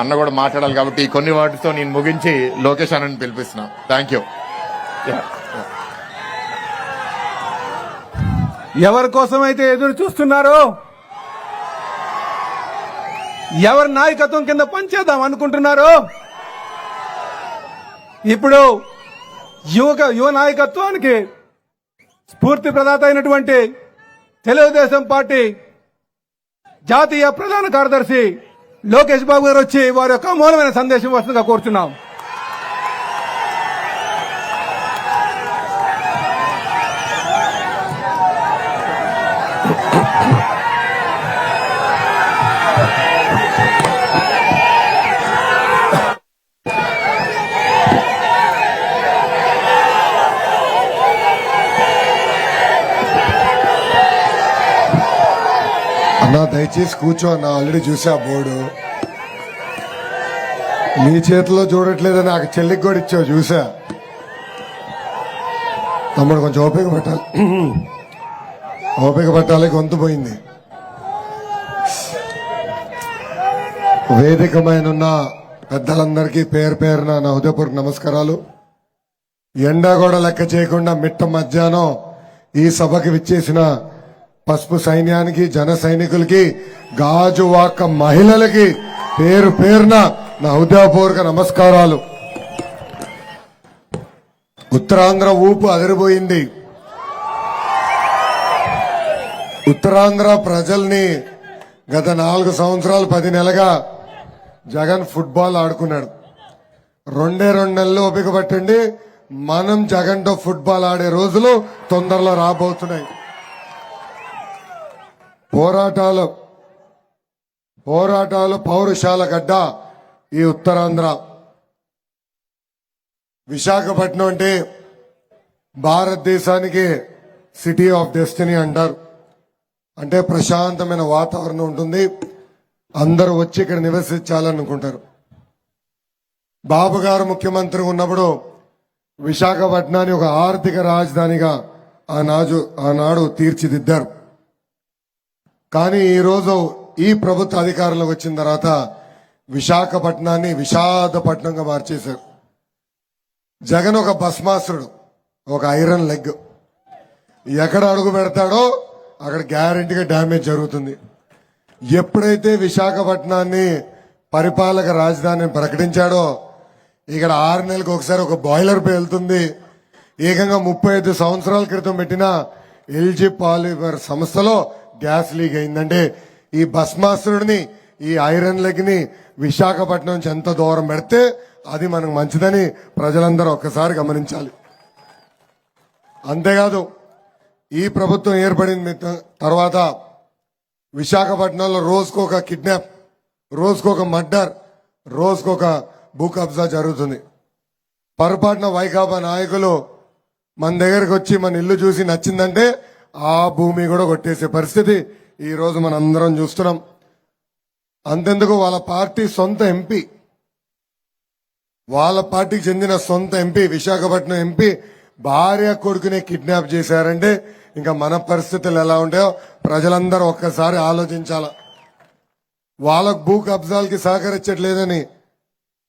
అన్న కూడా మాట్లాడాలి కాబట్టి ఈ కొన్ని వాటితో నేను ముగించి లోకేష్ అన్నని పిలిపిస్తున్నా. Thank you. ఎవరి కోసం అయితే ఎదురు చూస్తున్నారో, ఎవరి నాయకత్వం కింద పనిచేద్దాం అనుకుంటున్నారో, ఇప్పుడు యువ నాయకత్వానికి స్ఫూర్తి ప్రదాత అయినటువంటి తెలుగుదేశం పార్టీ జాతీయ ప్రధాన కార్యదర్శి లోకేష్ బాబు గారు వచ్చి వారి యొక్క అమూలమైన సందేశం వస్తుందిగా కోరుచున్నాం. అన్నా దయచేసి కూర్చో అన్న, ఆల్రెడీ చూసా బోర్డు. నీ చేతిలో చూడట్లేదని నాకు చెల్లికి కూడా ఇచ్చావు చూసా. తమ్ముడు కొంచెం ఓపిక పట్టాలి, ఓపిక పట్టాలి, గొంతు పోయింది. వేదికమైన పెద్దలందరికీ పేరు పేరున నా హృదయపూర్వక నమస్కారాలు. ఎండా కూడా లెక్క చేయకుండా మిట్ట మధ్యాహ్నం ఈ సభకి విచ్చేసిన పసుపు సైన్యానికి, జన సైనికులకి, గాజువాక మహిళలకి పేరు పేరున నా హృదయపూర్వక నమస్కారాలు. ఉత్తరాంధ్ర ఊపు అదిరిపోయింది. ఉత్తరాంధ్ర ప్రజల్ని గత 4 సంవత్సరాలు 10 నెలలుగా జగన్ ఫుట్బాల్ ఆడుకున్నాడు. 2 నెలలు ఓపిక పట్టండి, మనం జగన్ తో ఫుట్బాల్ ఆడే రోజులు తొందరలో రాబోతున్నాయి. పోరాటాలు పౌరుషాల గడ్డ ఈ ఉత్తరాంధ్ర. విశాఖపట్నం అంటే భారతదేశానికి సిటీ ఆఫ్ డెస్టినీ అంటారు. అంటే ప్రశాంతమైన వాతావరణం ఉంటుంది, అందరూ వచ్చి ఇక్కడ నివసించాలనుకుంటారు. బాబు గారు ముఖ్యమంత్రి ఉన్నప్పుడు విశాఖపట్నాన్ని ఒక ఆర్థిక రాజధానిగా ఆనాడు తీర్చిదిద్దారు. కానీ ఈరోజు ఈ ప్రభుత్వ అధికారంలోకి వచ్చిన తర్వాత విశాఖపట్నాన్ని విషాదపట్నంగా మార్చేశారు. జగన్ ఒక భస్మాసురుడు, ఒక ఐరన్ లెగ్. ఎక్కడ అడుగు పెడతాడో అక్కడ గ్యారంటీగా డ్యామేజ్ జరుగుతుంది. ఎప్పుడైతే విశాఖపట్నాన్ని పరిపాలక రాజధాని ప్రకటించాడో ఇక్కడ 6 నెలలకు ఒకసారి ఒక బాయిలర్ పేలుతుంది. ఏకంగా 35 సంవత్సరాల క్రితం పెట్టిన ఎల్జీ పాలిమర్ సంస్థలో గ్యాస్ లీక్ అయిందంటే ఈ భస్మాసురుడిని, ఈ ఐరన్ లెగ్ ని విశాఖపట్నం నుంచి ఎంత దూరం పెడితే అది మనకు మంచిదని ప్రజలందరూ ఒక్కసారి గమనించాలి. అంతేకాదు ఈ ప్రభుత్వం ఏర్పడిన తర్వాత విశాఖపట్నంలో రోజుకొక కిడ్నాప్, రోజుకొక మర్డర్, రోజుకొక భూ కబ్జా జరుగుతుంది. పొరపాటున వైకాపా నాయకులు మన దగ్గరకు వచ్చి మన ఇల్లు చూసి నచ్చిందంటే ఆ భూమి కూడా కొట్టేసే పరిస్థితి ఈ రోజు మనం అందరం చూస్తున్నాం. అంతెందుకు వాళ్ళ పార్టీ సొంత ఎంపీ, వాళ్ళ పార్టీకి చెందిన సొంత ఎంపీ, విశాఖపట్నం ఎంపీ భార్య కొడుకునే కిడ్నాప్ చేశారంటే ఇంకా మన పరిస్థితులు ఎలా ఉంటాయో ప్రజలందరూ ఒక్కసారి ఆలోచించాల. వాళ్ళకు భూ కబ్జాలకి సహకరించట్లేదని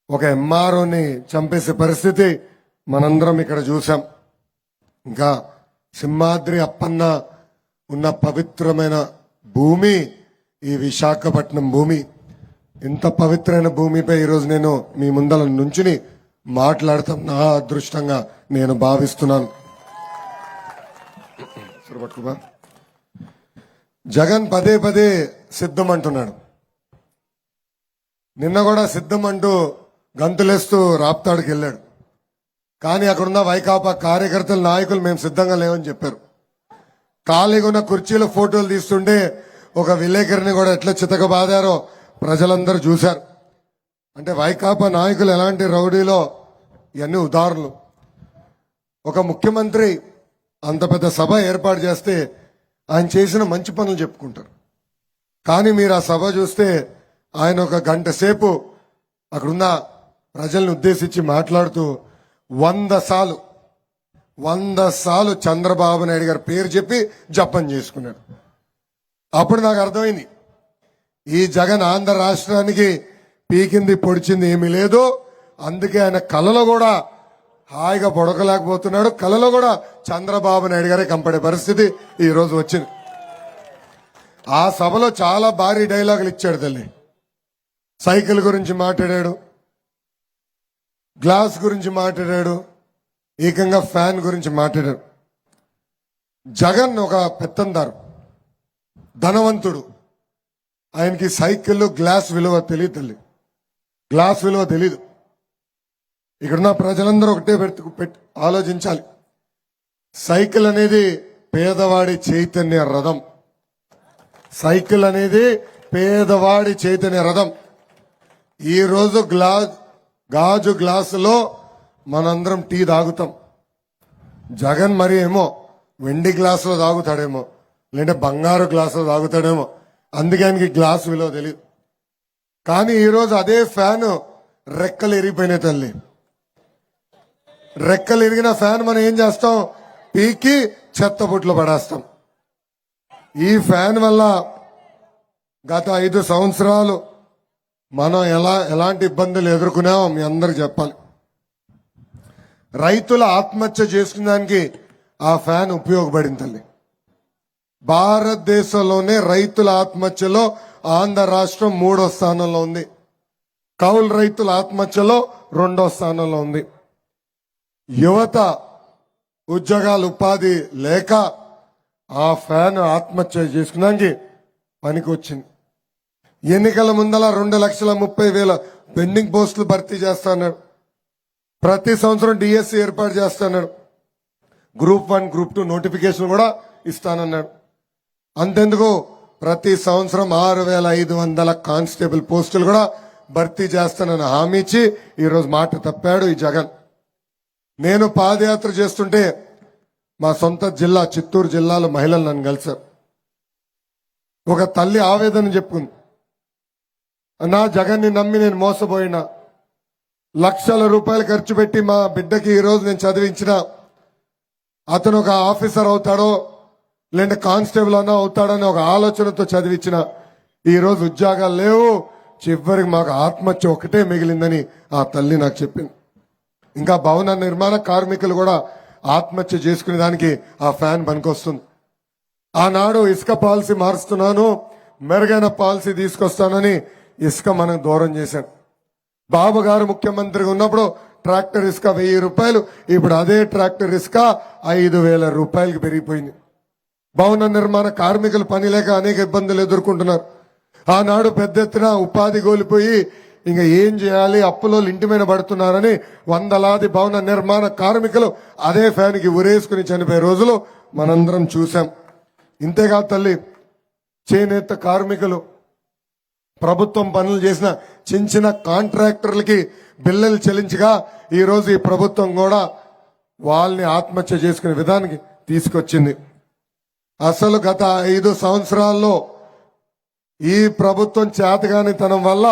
ఒక ఎంఆర్ఓని చంపేసే పరిస్థితి మనందరం ఇక్కడ చూసాం. ఇంకా సింహాద్రి అప్పన్న ఉన్న పవిత్రమైన భూమి ఈ విశాఖపట్నం భూమి. ఇంత పవిత్రమైన భూమిపై ఈరోజు నేను మీ ముందల నుంచుని మాట్లాడతాం నా అదృష్టంగా నేను భావిస్తున్నాను. జగన్ పదే పదే సిద్ధం అంటున్నాడు. నిన్న కూడా సిద్ధం అంటూ గంతులేస్తూ రాప్తాడుకి వెళ్ళాడు. కానీ అక్కడున్న వైకాపా కార్యకర్తలు నాయకులు మేము సిద్ధంగా లేవని చెప్పారు. ఖాళీగా ఉన్న కుర్చీల ఫోటోలు తీస్తుంటే ఒక విలేకరిని కూడా ఎట్లా చితకబాదారో ప్రజలందరూ చూశారు. అంటే వైకాపా నాయకులు ఎలాంటి రౌడీలో ఇవన్నీ ఉదాహరణలు. ఒక ముఖ్యమంత్రి అంత పెద్ద సభ ఏర్పాటు చేస్తే ఆయన చేసిన మంచి పనులు చెప్పుకుంటారు. కానీ మీరు ఆ సభ చూస్తే ఆయన ఒక గంట సేపు అక్కడున్న ప్రజల్ని ఉద్దేశించి మాట్లాడుతూ 100 సార్లు చంద్రబాబు నాయుడు గారి పేరు చెప్పి జపం చేసుకున్నాడు. అప్పుడు నాకు అర్థమైంది, ఈ జగన్ ఆంధ్ర రాష్ట్రానికి పీకింది పొడిచింది ఏమీ లేదు. అందుకే ఆయన కలలో కూడా హాయిగా పొడకలేకపోతున్నాడు. కలలో కూడా చంద్రబాబు నాయుడు గారే కంపడే పరిస్థితి ఈ రోజు వచ్చింది. ఆ సభలో చాలా భారీ డైలాగులు ఇచ్చాడు తల్లి. సైకిల్ గురించి మాట్లాడాడు, గ్లాస్ గురించి మాట్లాడాడు, ఏకంగా ఫ్యాన్ గురించి మాట్లాడాడు. జగన్ ఒక పెత్తందారు, ధనవంతుడు. ఆయనకి సైకిల్ గ్లాస్ విలువ తెలియదు తల్లి, గ్లాస్ విలువ తెలీదు. ఇక్కడున్న ప్రజలందరూ ఒకటే ఆలోచించాలి. సైకిల్ అనేది పేదవాడి చైతన్య రథం. సైకిల్ అనేది పేదవాడి చైతన్య రథం. ఈ రోజు గాజు గ్లాసులో మనందరం టీ తాగుతాం. జగన్ మరి ఏమో వెండి గ్లాసులో తాగుతాడేమో, లేదంటే బంగారు గ్లాసులో తాగుతాడేమో. అందుకే ఆయనకి గ్లాసు విలువ తెలియదు. కానీ ఈరోజు అదే ఫ్యాన్ రెక్కలు ఇరిగిపోయినాయి తల్లి. రెక్కలు ఇరిగిన ఫ్యాన్ మనం ఏం చేస్తాం? పీకి చెత్త బుట్లో పడేస్తాం. ఈ ఫ్యాన్ వల్ల గత 5 సంవత్సరాలు మనం ఎలాంటి ఇబ్బందులు ఎదుర్కొన్నామో మీ అందరికి చెప్పాలి. రైతుల ఆత్మహత్య చేసుకున్నానికి ఆ ఫ్యాన్ ఉపయోగపడింది తల్లి. భారతదేశంలోనే రైతుల ఆత్మహత్యలో ఆంధ్ర రాష్ట్రం 3వ స్థానంలో ఉంది. కౌలు రైతుల ఆత్మహత్యలో 2వ స్థానంలో ఉంది. యువత ఉద్యోగాలు ఉపాధి లేక ఆ ఫ్యాన్ ఆత్మహత్య చేసుకున్నానికి పనికి వచ్చింది. ఎన్నికల ముందల 2,30,000 పెండింగ్ పోస్టులు భర్తీ చేస్తాడు. ప్రతి సంవత్సరం డిఎస్సి ఏర్పాటు చేస్తాడు. గ్రూప్ 1 గ్రూప్ 2 నోటిఫికేషన్ కూడా ఇస్తానన్నాడు. అంతెందుకు ప్రతి సంవత్సరం 6,500 కానిస్టేబుల్ పోస్టులు కూడా భర్తీ చేస్తానని హామీ ఇచ్చి ఈరోజు మాట తప్పాడు ఈ జగన్. నేను పాదయాత్ర చేస్తుంటే మా సొంత జిల్లా చిత్తూరు జిల్లాలో మహిళలు నన్ను కలిశారు. ఒక తల్లి ఆవేదన చెప్పుకుంది. నా జగన్ని నమ్మి నేను మోసపోయినా, లక్షల రూపాయలు ఖర్చు పెట్టి మా బిడ్డకి ఈరోజు నేను చదివించిన, అతను ఒక ఆఫీసర్ అవుతాడో లేదంటే కానిస్టేబుల్ అన్నా అవుతాడని ఒక ఆలోచనతో చదివించిన, ఈరోజు ఉద్యోగాలు లేవు, చివరికి మాకు ఆత్మహత్య ఒకటే మిగిలిందని ఆ తల్లి నాకు చెప్పింది. ఇంకా భవన నిర్మాణ కార్మికులు కూడా ఆత్మహత్య చేసుకునే దానికి ఆ ఫ్యాన్ పనికొస్తుంది. ఆనాడు ఇసుక పాలసీ మారుస్తున్నాను, మెరుగైన పాలసీ తీసుకొస్తానని ఇసుక మనం దూరం చేశాడు. బాబు గారు ముఖ్యమంత్రిగా ఉన్నప్పుడు ట్రాక్టర్ ఇసుక 1000 రూపాయలు, ఇప్పుడు అదే ట్రాక్టర్ ఇసుక 5,000 రూపాయలకి పెరిగిపోయింది. భవన నిర్మాణ కార్మికులు పని లేక అనేక ఇబ్బందులు ఎదుర్కొంటున్నారు. ఆనాడు పెద్ద ఎత్తున ఉపాధి కోల్పోయి ఇంకా ఏం చేయాలి, అప్పులో ఇంటి మీద పడుతున్నారని వందలాది భవన నిర్మాణ కార్మికులు అదే ఫ్యాన్కి ఉరేసుకుని చనిపోయే రోజులు మనందరం చూసాం. ఇంతేకాదు తల్లి, చేనేత కార్మికులు, ప్రభుత్వం పనులు చేసిన చిన్న చిన్న కాంట్రాక్టర్లకి బిల్లులు చెల్లించగా ఈరోజు ఈ ప్రభుత్వం కూడా వాళ్ళని ఆత్మహత్య చేసుకునే విధానానికి తీసుకొచ్చింది. అసలు గత 5 సంవత్సరాల్లో ఈ ప్రభుత్వం చేతగానితనం వల్ల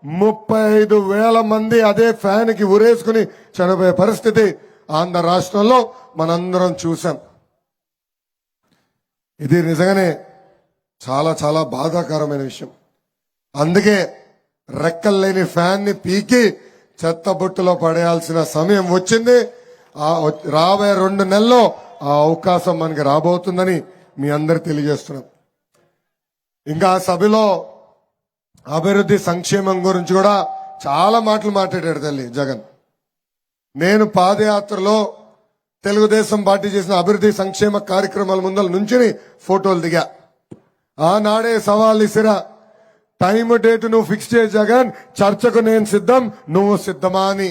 35,000 మంది అదే ఫ్యాన్ కి ఉరేసుకుని చనిపోయే పరిస్థితి ఆంధ్ర రాష్ట్రంలో మనందరం చూసాం. ఇది నిజంగానే చాలా చాలా బాధాకరమైన విషయం. అందుకే రెక్కలు లేని ఫ్యాన్ ని పీకి చెత్త బుట్టలో పడేయాల్సిన సమయం వచ్చింది. రాబోయే 2 నెలల్లో ఆ అవకాశం మనకి రాబోతుందని మీ అందరు తెలియజేస్తున్నాం. ఇంకా ఆ సభలో అభివృద్ధి సంక్షేమం గురించి కూడా చాలా మాటలు మాట్లాడాడు తల్లి జగన్. నేను పాదయాత్రలో తెలుగుదేశం పార్టీ చేసిన అభివృద్ధి సంక్షేమ కార్యక్రమాల ముందల నుంచి ఫోటోలు దిగా. ఆనాడే సవాల్ ఇసిరా, టైం డేట్ నువ్వు ఫిక్స్ చేయ జగన్, చర్చకు నేను సిద్ధం, నువ్వు సిద్ధమా అని.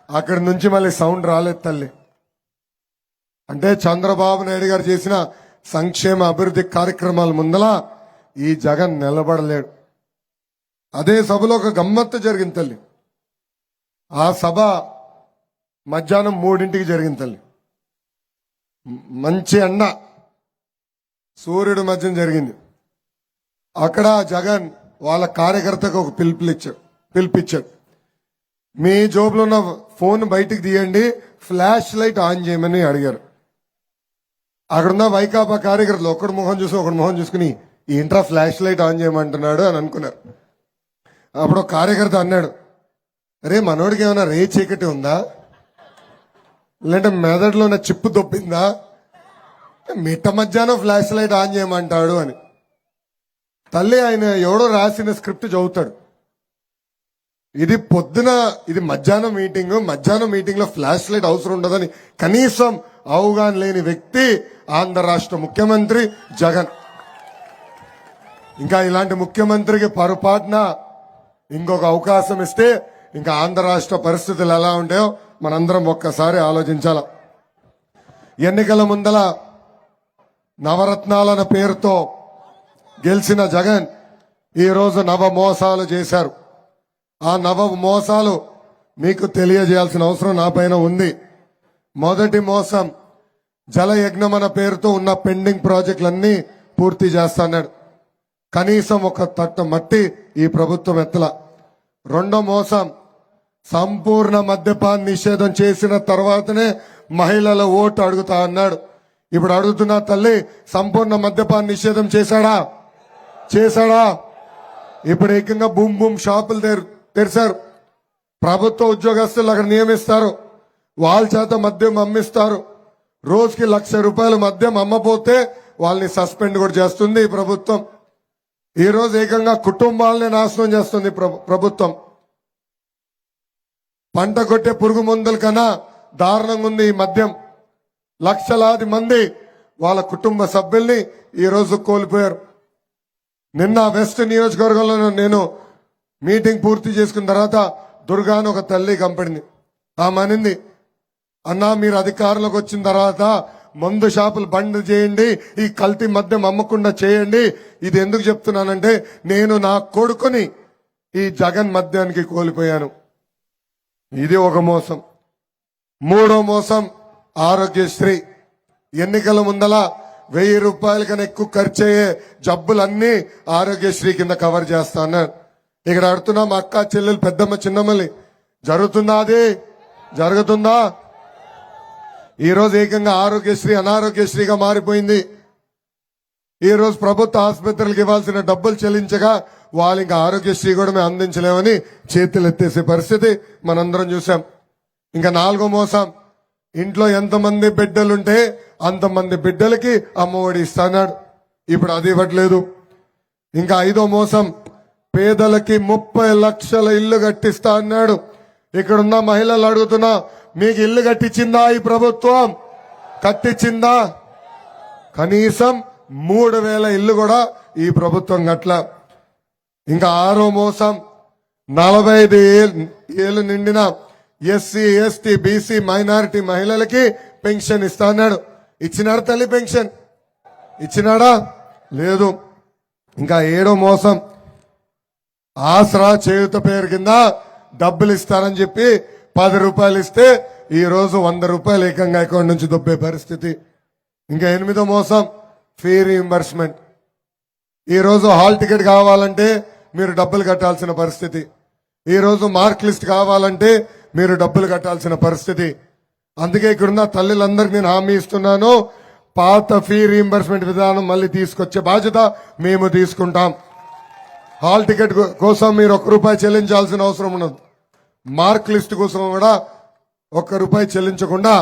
అక్కడి నుంచి మళ్ళీ సౌండ్ రాలేదు తల్లి. అంటే చంద్రబాబు నాయుడు గారు చేసిన సంక్షేమ అభివృద్ధి కార్యక్రమాల ముందల ఈ జగన్ నిలబడలేడు. అదే సభలో ఒక గమ్మత్తు జరిగింది తల్లి. ఆ సభ మధ్యాహ్నం 3 జరిగింది తల్లి. మంచి ఎండ, సూర్యుడి మధ్యం జరిగింది. అక్కడ జగన్ వాళ్ళ కార్యకర్తకు ఒక పిలిపించాడు. మీ జోబులో ఉన్న ఫోన్ బయటికి తీయండి, ఫ్లాష్ లైట్ ఆన్ చేయమని అడిగారు. అక్కడున్న వైకాపా కార్యకర్తలు ఒకటి మొహం చూసుకుని ఏంట్రా ఫ్లాష్ లైట్ ఆన్ చేయమంటున్నాడు అని అనుకున్నారు. అప్పుడు ఒక కార్యకర్త అన్నాడు, అరే మనోడికి ఏమైనా రే చీకటి ఉందా, లేదంటే మెదడులో ఉన్న చిప్పు దొబ్బిందా, మిట్ట మధ్యాహ్నం ఫ్లాష్ లైట్ ఆన్ చేయమంటాడు అని. తల్లి ఆయన ఎవడో రాసిన స్క్రిప్ట్ చదువుతాడు. ఇది పొద్దున, ఇది మధ్యాహ్నం మీటింగ్ లో ఫ్లాష్ లైట్ అవసరం ఉండదని కనీసం అవగాహన లేని వ్యక్తి ఆంధ్ర రాష్ట్ర ముఖ్యమంత్రి జగన్. ఇంకా ఇలాంటి ముఖ్యమంత్రికి పొరపాటున ఇంకొక అవకాశం ఇస్తే ఇంకా ఆంధ్ర రాష్ట్ర పరిస్థితులు ఎలా ఉంటాయో మనందరం ఒక్కసారి ఆలోచించాల. ఎన్నికల ముందల నవరత్నాలన్న పేరుతో గెలిచిన జగన్ ఈ రోజు నవ మోసాలు చేశారు. ఆ నవ మోసాలు మీకు తెలియజేయాల్సిన అవసరం నా పైన ఉంది. మొదటి మోసం, జలయజ్ఞం అన్న పేరుతో ఉన్న పెండింగ్ ప్రాజెక్టులన్నీ పూర్తి చేస్తాడు. కనీసం ఒక తట్ట మట్టి ఈ ప్రభుత్వం ఎత్తల. రెండో మోసం, సంపూర్ణ మద్యపాన నిషేధం చేసిన తర్వాతనే మహిళల ఓటు అడుగుతా అన్నాడు. ఇప్పుడు అడుగుతున్నా తల్లి, సంపూర్ణ మద్యపాన నిషేధం చేశాడా? ఇప్పుడు ఏకంగా బూమ్ షాపులు తెరిచారు. ప్రభుత్వ ఉద్యోగస్తులు అక్కడ నియమిస్తారు, వాళ్ళ చేత మద్యం అమ్మిస్తారు. రోజుకి ₹1,00,000 మద్యం అమ్మపోతే వాళ్ళని సస్పెండ్ కూడా చేస్తుంది ఈ ప్రభుత్వం. ఈ రోజు ఏకంగా కుటుంబాలని నాశనం చేస్తుంది ప్రభుత్వం. పంట కొట్టే పురుగు మందుల కన్నా దారుణంగా ఉంది ఈ మద్యం. లక్షలాది మంది వాళ్ళ కుటుంబ సభ్యుల్ని ఈ రోజు కోల్పోయారు. నిన్న వెస్ట్ నియోజకవర్గంలో నేను మీటింగ్ పూర్తి చేసుకున్న తర్వాత దుర్గాను ఒక తల్లి కంపడింది. ఆమె అనింది, అన్నా మీరు అధికారంలోకి వచ్చిన తర్వాత మందు షాపులు బంద్ చేయండి, ఈ కల్తీ మద్యం అమ్మకుండా చేయండి. ఇది ఎందుకు చెప్తున్నానంటే నేను నా కొడుకుని ఈ జగన్ మద్యానికి కోల్పోయాను. ఇది ఒక మోసం. మూడో మోసం, ఆరోగ్యశ్రీ. ఎన్నికల ముందల ₹1,000 కన్నా ఎక్కువ ఖర్చు అయ్యే జబ్బులన్నీ ఆరోగ్యశ్రీ కింద కవర్ చేస్తా అన్నారు. ఇక్కడ అడుగుతున్నా మా అక్క చెల్లెలు పెద్దమ్మ చిన్నమ్మని, జరుగుతుందా? అది జరుగుతుందా? ఈ రోజు ఏకంగా ఆరోగ్యశ్రీ అనారోగ్యశ్రీగా మారిపోయింది. ఈ రోజు ప్రభుత్వ ఆసుపత్రులకు ఇవ్వాల్సిన డబ్బులు చెల్లించగా వాళ్ళు ఇంకా ఆరోగ్యశ్రీ కూడా మేము అందించలేమని చేతులు ఎత్తేసే పరిస్థితి మనందరం చూసాం. ఇంకా నాలుగో మోసం, ఇంట్లో ఎంతమంది బిడ్డలుంటే అంతమంది బిడ్డలకి అమ్మఒడి ఇస్తాడు. ఇప్పుడు అది ఇవ్వట్లేదు. ఇంకా ఐదో మోసం, పేదలకి 30 లక్షల ఇల్లు కట్టిస్తా అన్నాడు. ఇక్కడున్న మహిళలు అడుగుతున్నా, మీకు ఇల్లు కట్టించిందా ఈ ప్రభుత్వం? కట్టించిందా? కనీసం 3,000 ఇల్లు కూడా ఈ ప్రభుత్వం గట్ల. ఇంకా ఆరో మోసం, 45 ఏళ్ళు నిండిన ఎస్సీ ఎస్టీ బీసీ మైనారిటీ మహిళలకి పెన్షన్ ఇస్తా అన్నాడు. ఇచ్చినాడు తల్లి పెన్షన్? ఇచ్చినాడా? లేదు. ఇంకా ఏడో మోసం, ఆసరా చేయుత పేరు కింద డబ్బులు ఇస్తారని చెప్పి ₹10 ఇస్తే ఈ రోజు ₹100 ఏకంగా అకౌంట్ నుంచి దొబ్బే పరిస్థితి. ఇంకా ఎనిమిదో మోసం, ఫీ రీయింబర్స్మెంట్. ఈ రోజు హాల్ టికెట్ కావాలంటే మీరు డబ్బులు కట్టాల్సిన పరిస్థితి. ఈ రోజు మార్క్ లిస్ట్ కావాలంటే మీరు డబ్బులు కట్టాల్సిన పరిస్థితి. అందుకే ఇక్కడున్న తల్లులందరికీ నేను హామీ ఇస్తున్నాను, పాత ఫీ రీయింబర్స్మెంట్ విధానం మళ్ళీ తీసుకొచ్చే బాధ్యత మేము తీసుకుంటాం. హాల్ టికెట్ కోసం మీరు ₹1 చెల్లించాల్సిన అవసరం ఉండదు. మార్క్ లిస్ట్ కోసం కూడా ₹1 చెల్లించకుండా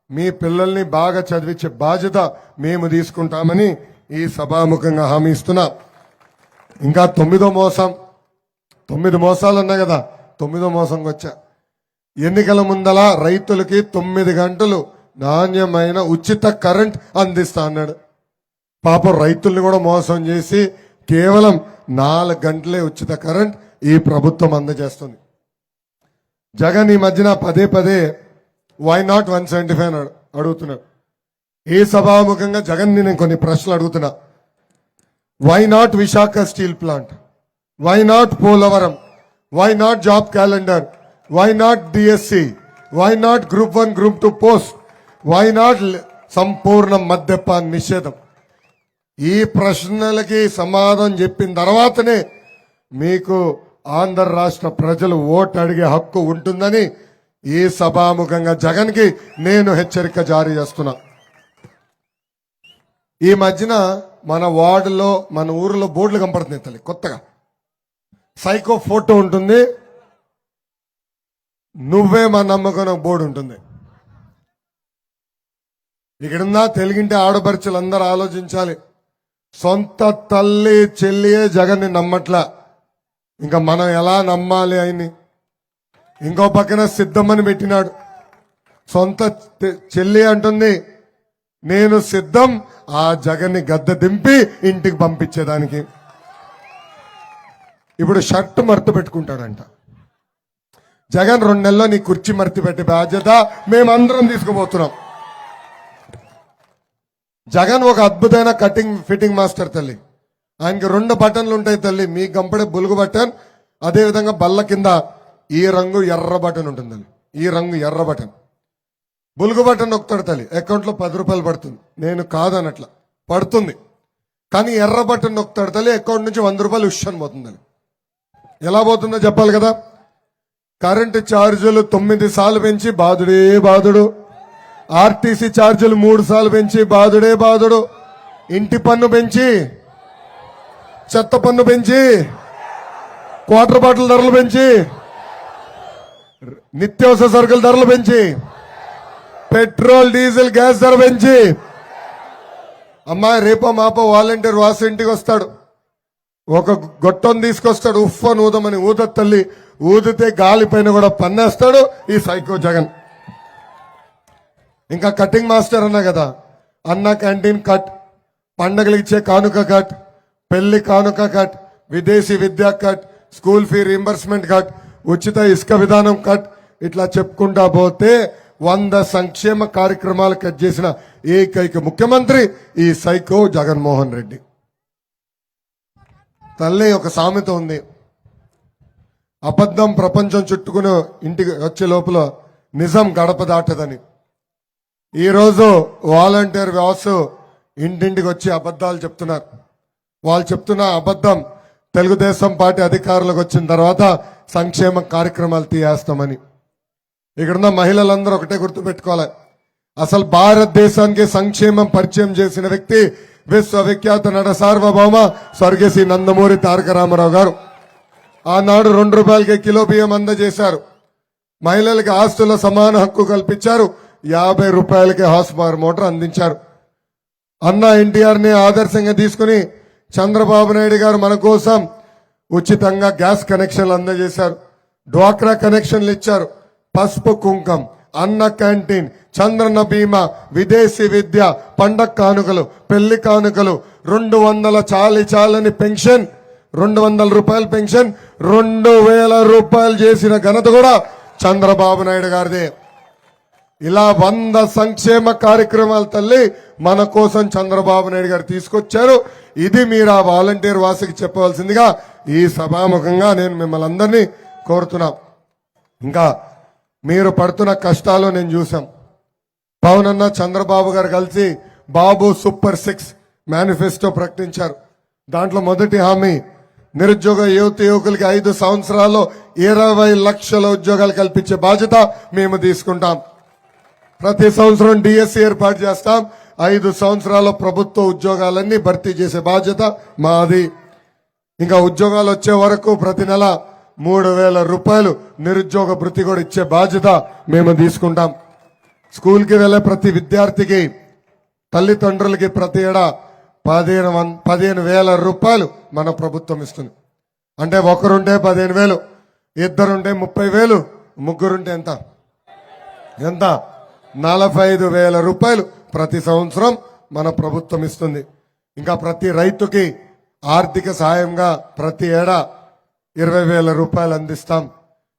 మీ పిల్లల్ని బాగా చదివించే బాధ్యత మేము తీసుకుంటామని ఈ సభాముఖంగా హామీ ఇస్తున్నా. ఇంకా 9వ మోసం, 9 మోసాలు ఉన్నాయి కదా, 9వ మోసంకి వచ్చా. ఎన్నికల ముందల రైతులకి 9 గంటలు నాణ్యమైన ఉచిత కరెంట్ అందిస్తా అన్నాడు. పాపం రైతుల్ని కూడా మోసం చేసి కేవలం 4 గంటలే ఉచిత కరెంట్ ఈ ప్రభుత్వం అందజేస్తుంది. జగన్ ఈ మధ్యన పదే వై నాట్ 175 అడుగుతున్నాడు. ఈ సభాముఖంగా జగన్ ని నేను కొన్ని ప్రశ్నలు అడుగుతున్నా. Why not Visakha steel plant, why not Polavaram, why not job calendar, why not DSC, why not group 1 group 2 post, why not సంపూర్ణ మద్యపాన నిషేధం? ఈ ప్రశ్నలకి సమాధానం చెప్పిన తర్వాతనే మీకు ఆంధ్ర రాష్ట్ర ప్రజలు ఓటు అడిగే హక్కు ఉంటుందని ఈ సభాముఖంగా జగన్ కి నేను హెచ్చరిక జారీ చేస్తున్నా. ఈ మధ్యన మన వార్డులో మన ఊరిలో బోర్డులు కనపడుతున్నాయి తల్లి, కొత్తగా సైకో ఫోటో ఉంటుంది, నువ్వే మా నమ్మకం బోర్డు ఉంటుంది. ఇక్కడున్నా తెలుగింటి ఆడపడుచులు అందరూ ఆలోచించాలి. సొంత తల్లి చెల్లియే జగన్ని నమ్మట్లా, ఇంకా మనం ఎలా నమ్మాలి ఆయన్ని? ఇంకో పక్కన సిద్ధమని పెట్టినాడు. సొంత చెల్లి అంటుంది నేను సిద్ధం ఆ జగన్ని గద్దె దింపి ఇంటికి పంపించేదానికి. ఇప్పుడు షర్ట్ మర్త పెట్టుకుంటాడంట. జగన్ 2 నెలల్లో నీ కుర్చీ మర్తి పెట్టే బాధ్యత మేమందరం తీసుకుపోతున్నాం. జగన్ ఒక అద్భుతమైన కటింగ్ ఫిట్టింగ్ మాస్టర్ తల్లి. ఆయనకి 2 బటన్లు ఉంటాయి తల్లి, మీకు గంపడే బులుగు బటన్, అదే విధంగా బల్ల కింద ఈ రంగు ఎర్ర బటన్ ఉంటుంది తల్లి. ఈ రంగు ఎర్ర బటన్, బులుగు బటన్ నొక్కుతాడు తల్లి, అకౌంట్లో 10 రూపాయలు పడుతుంది. నేను కాదనట్లా, పడుతుంది. కానీ ఎర్ర బటన్ నొక్కుతాడు తల్లి, అకౌంట్ నుంచి 100 రూపాయలు ఉష్షన్ పోతుంది తల్లి. ఎలా పోతుందో చెప్పాలి కదా. కరెంటు ఛార్జీలు 9 సార్లు పెంచి బాధుడే బాధుడు, ఆర్టీసీ ఛార్జీలు 3 సార్లు పెంచి బాధుడే బాధుడు, ఇంటి పన్ను పెంచి, చెత్త పన్ను పెంచి, క్వార్టర్ బాటిల్ ధరలు పెంచి, నిత్యావసర సరుకుల ధరలు పెంచి, పెట్రోల్ డీజిల్ గ్యాస్ ధర పెంచి. అమ్మాయి రేపో మాపో వాలంటీర్ వాసు ఇంటికి వస్తాడు, ఒక గొట్టం తీసుకొస్తాడు, ఉఫ్ అని ఊదమని ఊద తల్లి, ఊదితే గాలి పైన కూడా పన్నేస్తాడు ఈ సైకో జగన్. ఇంకా కటింగ్ మాస్టర్ అన్నా కదా, అన్న క్యాంటీన్ కట్, పండగలు ఇచ్చే కానుక కట్, పెళ్లి కానుక కట్, విదేశీ విద్యా cut, school fee reimbursement cut, ఉచిత ఇసుక విధానం కట్, ఇట్లా చెప్పుకుంటా పోతే 100 సంక్షేమ కార్యక్రమాలు కట్ చేసిన ఏకైక ముఖ్యమంత్రి ఈ సైకో జగన్మోహన్ రెడ్డి. తల్లి ఒక సామెత ఉంది, అబద్ధం ప్రపంచం చుట్టుకుని ఇంటికి వచ్చే లోపల నిజం గడప దాటదని. ఈరోజు వాలంటీర్ వ్యవస్థ ఇంటింటికి వచ్చి అబద్ధాలు చెప్తున్నారు. వాళ్ళు చెప్తున్న అబద్ధం తెలుగుదేశం పార్టీ అధికారులకు వచ్చిన తర్వాత సంక్షేమ కార్యక్రమాలు తీయేస్తామని. ఇక్కడున్న మహిళలందరూ ఒకటే గుర్తుపెట్టుకోవాలి, అసలు భారతదేశానికి సంక్షేమం పరిచయం చేసిన వ్యక్తి విశ్వవిఖ్యాత నట సార్వభౌమ స్వర్గశ్రీ నందమూరి తారక రామారావు గారు. ఆనాడు 2 రూపాయలకి కిలో బియ్యం అందజేశారు, మహిళలకి ఆస్తుల సమాన హక్కు కల్పించారు, 50 రూపాయలకి హార్స్ పవర్ మోటార్ అందించారు. అన్న ఎన్టీఆర్ ని ఆదర్శంగా తీసుకుని చంద్రబాబు నాయుడు గారు మన కోసం ఉచితంగా గ్యాస్ కనెక్షన్లు అందజేశారు, డ్వాక్రా కనెక్షన్లు ఇచ్చారు, పసుపు కుంకం, అన్న క్యాంటీన్, చంద్రన్న బీమా, విదేశీ విద్య, పండగ కానుకలు, పెళ్లి కానుకలు, 200 చాలని పెన్షన్, 200 రూపాయల పెన్షన్ 2000 రూపాయలు చేసిన ఘనత కూడా చంద్రబాబు నాయుడు గారిదే. ఇలా 100 సంక్షేమ కార్యక్రమాలు తల్లి మన కోసం చంద్రబాబు నాయుడు గారు తీసుకొచ్చారు. ఇది మీరు ఆ వాలంటీర్ వాసికి చెప్పవలసిందిగా ఈ సభాముఖంగా నేను మిమ్మల్ని అందరినీ కోరుతున్నా. ఇంకా మీరు పడుతున్న కష్టాలు నేను చూసాం. పవన్ అన్న చంద్రబాబు గారు కలిసి బాబు సూపర్ 6 మేనిఫెస్టో ప్రకటించారు. దాంట్లో మొదటి హామీ నిరుద్యోగ యువకులకి 5 సంవత్సరాల్లో 20 లక్షల ఉద్యోగాలు కల్పించే బాధ్యత మేము తీసుకుంటాం. ప్రతి సంవత్సరం డిఎస్సి ఏర్పాటు చేస్తాం. 5 సంవత్సరాల ప్రభుత్వ ఉద్యోగాలన్నీ భర్తీ చేసే బాధ్యత మాది. ఇంకా ఉద్యోగాలు వచ్చే వరకు ప్రతి నెల 3000 రూపాయలు నిరుద్యోగ భృతి కూడా ఇచ్చే బాధ్యత మేము తీసుకుంటాం. స్కూల్కి వెళ్లే ప్రతి విద్యార్థికి తల్లిదండ్రులకి ప్రతి ఏడా 15,000 రూపాయలు మన ప్రభుత్వం ఇస్తుంది. అంటే ఒకరుంటే 15,000, ఇద్దరుంటే 30,000, ముగ్గురుంటే ఎంత 45,000 రూపాయలు ప్రతి సంవత్సరం మన ప్రభుత్వం ఇస్తుంది. ఇంకా ప్రతి రైతుకి ఆర్థిక సాయంగా ప్రతి ఏడా 20,000 రూపాయలు అందిస్తాం.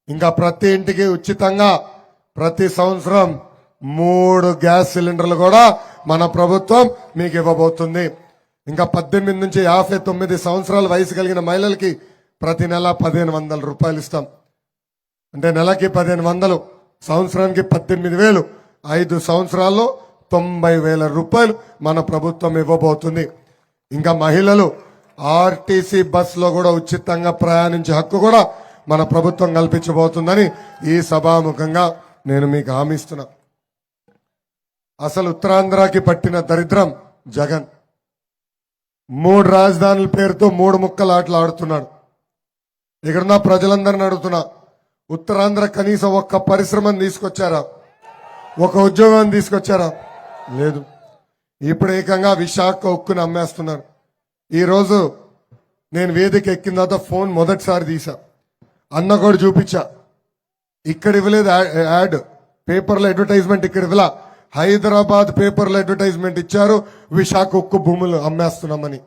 ఇంకా ప్రతి ఇంటికి ఉచితంగా ప్రతి సంవత్సరం 3 గ్యాస్ సిలిండర్లు కూడా మన ప్రభుత్వం మీకు ఇవ్వబోతుంది. ఇంకా 18 నుంచి 59 సంవత్సరాల వయసు కలిగిన మహిళలకి ప్రతి నెల 1,500 రూపాయలు ఇస్తాం. అంటే నెలకి 1,500, సంవత్సరానికి 18,000, 5 సంవత్సరాల్లో 90,000 రూపాయలు మన ప్రభుత్వం ఇవ్వబోతుంది. ఇంకా మహిళలు ఆర్టీసీ బస్సులో కూడా ఉచితంగా ప్రయాణించే హక్కు కూడా మన ప్రభుత్వం కల్పించబోతుందని ఈ సభాముఖంగా నేను మీకు హామీ ఇస్తున్నా. అసలు ఉత్తరాంధ్రకి పట్టిన దరిద్రం జగన్ 3 రాజధానుల పేరుతో 3 ముక్కలు ఆటలు ఆడుతున్నాడు. ఇక్కడున్న ప్రజలందరిని అడుగుతున్నా, ఉత్తరాంధ్ర కనీసం ఒక్క పరిశ్రమను తీసుకొచ్చారా? ఒక ఉద్యోగాన్ని తీసుకొచ్చారా? లేదు. ఇప్పుడు ఏకంగా విశాఖ ఉక్కుని అమ్మేస్తున్నారు. ఈ రోజు నేను వేదిక ఎక్కిన తర్వాత ఫోన్ మొదటిసారి తీసా, అన్న కూడా చూపించా. ఇక్కడ ఇవ్వలేదు యాడ్, పేపర్లో అడ్వర్టైజ్మెంట్ ఇక్కడ ఇవ్వలా, హైదరాబాద్ పేపర్లో అడ్వర్టైజ్మెంట్ ఇచ్చారు, విశాఖ ఉక్కు భూములు అమ్మేస్తున్నామని.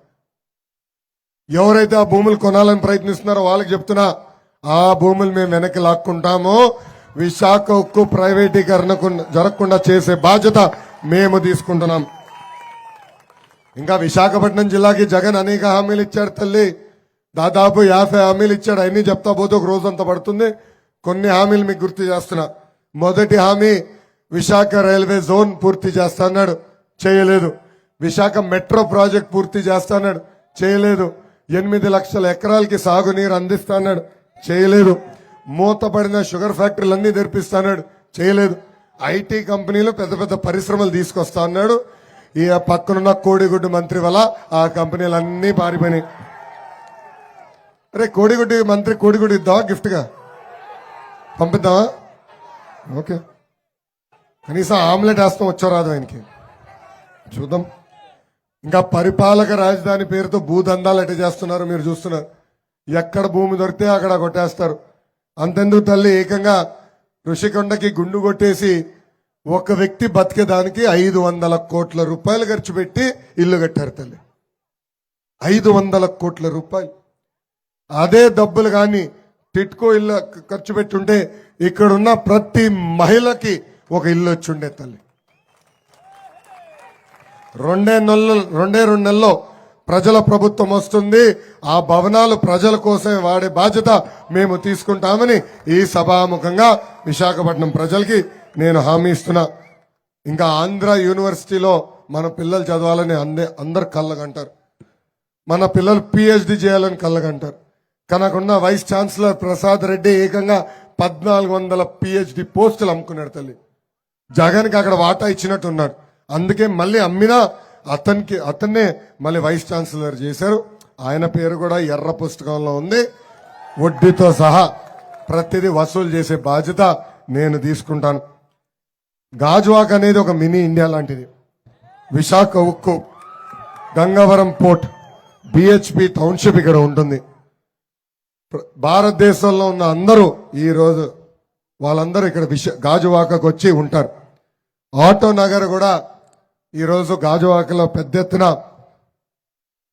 ఎవరైతే ఆ భూములు కొనాలని ప్రయత్నిస్తున్నారో వాళ్ళకి చెప్తున్నా, ఆ భూములు మేము వెనక్కి లాక్కుంటాము. విశాఖ ఉక్కు ప్రైవేటీకరణ జరగకుండా చేసే బాధ్యత మేము తీసుకుంటున్నాం. ఇంకా విశాఖపట్నం జిల్లాకి జగన్ అనేక హామీలు ఇచ్చాడు తల్లి. దాదాపు 50 హామీలు ఇచ్చాడు. అన్ని చెప్తా పోతే ఒక రోజంతా పడుతుంది. కొన్ని హామీలు మీకు గుర్తు చేస్తున్నా. మొదటి హామీ విశాఖ రైల్వే జోన్ పూర్తి చేస్తా అన్నాడు, చేయలేదు. విశాఖ మెట్రో ప్రాజెక్ట్ పూర్తి చేస్తా అన్నాడు, చేయలేదు. 8 లక్షల ఎకరాలకి సాగునీరు అందిస్తా అన్నాడు, చేయలేదు. మూతపడిన షుగర్ ఫ్యాక్టరీలన్నీ తెరిపిస్తాడు, చేయలేదు. ఐటీ కంపెనీలు పెద్ద పెద్ద పరిశ్రమలు తీసుకొస్తా అన్నాడు. ఈ పక్కనున్న కోడిగుడ్డు మంత్రి వల్ల ఆ కంపెనీలన్నీ పారిపోయినాయి. అరే కోడిగుడ్డు మంత్రి కోడిగుడ్డు ఇద్దామా గిఫ్ట్ గా? పంపిద్దామా? ఓకే, కనీసం ఆమ్లెట్ వేస్తాం, వచ్చారాదు ఆయనకి, చూద్దాం. ఇంకా పరిపాలక రాజధాని పేరుతో భూదందాలు ఎట్ట చేస్తున్నారు మీరు చూస్తున్నారు. ఎక్కడ భూమి దొరికితే అక్కడ కొట్టేస్తారు. అంతెందుకు తల్లి, ఏకంగా ఋషికొండకి గుండు కొట్టేసి ఒక వ్యక్తి బతికేదానికి 500 కోట్ల రూపాయలు ఖర్చు పెట్టి ఇల్లు కట్టారు తల్లి. 500 కోట్ల రూపాయలు. అదే డబ్బులు కానీ టిట్కో ఇల్లు ఖర్చు పెట్టుంటే ఇక్కడున్న ప్రతి మహిళకి ఒక ఇల్లు వచ్చుండే తల్లి. 2 నెలల్లో ప్రజల ప్రభుత్వం వస్తుంది. ఆ భవనాలు ప్రజల కోసమే వాడే బాధ్యత మేము తీసుకుంటామని ఈ సభాముఖంగా విశాఖపట్నం ప్రజలకి నేను హామీ ఇస్తున్నా. ఇంకా ఆంధ్ర యూనివర్సిటీలో మన పిల్లలు చదవాలని అందరు కళ్ళగంటారు. మన పిల్లలు పిహెచ్డి చేయాలని కళ్ళగంటారు. కనుకున్న వైస్ ఛాన్సలర్ ప్రసాద్ రెడ్డి ఏకంగా 1400 పిహెచ్డి పోస్టులు అమ్ముకున్నాడు తల్లి. జగన్కి అక్కడ వాటా ఇచ్చినట్టు ఉన్నాడు. అందుకే మళ్ళీ అమ్మినా అతన్నే మళ్ళీ వైస్ ఛాన్సలర్ చేశారు. ఆయన పేరు కూడా ఎర్ర పుస్తకంలో ఉంది. వడ్డీతో సహా ప్రతిదీ వసూలు చేసే బాధ్యత నేను తీసుకుంటాను. గాజువాక్ అనేది ఒక మినీ ఇండియా లాంటిది. విశాఖ ఉక్కు, గంగవరం పోర్ట్, బిహెచ్పి టౌన్షిప్ ఇక్కడ ఉంటుంది. భారతదేశంలో ఉన్న అందరూ ఈ రోజు వాళ్ళందరూ ఇక్కడ గాజువాకకు వచ్చి ఉంటారు. ఆటో నగర్ కూడా ఈరోజు గాజువాకలో పెద్ద ఎత్తున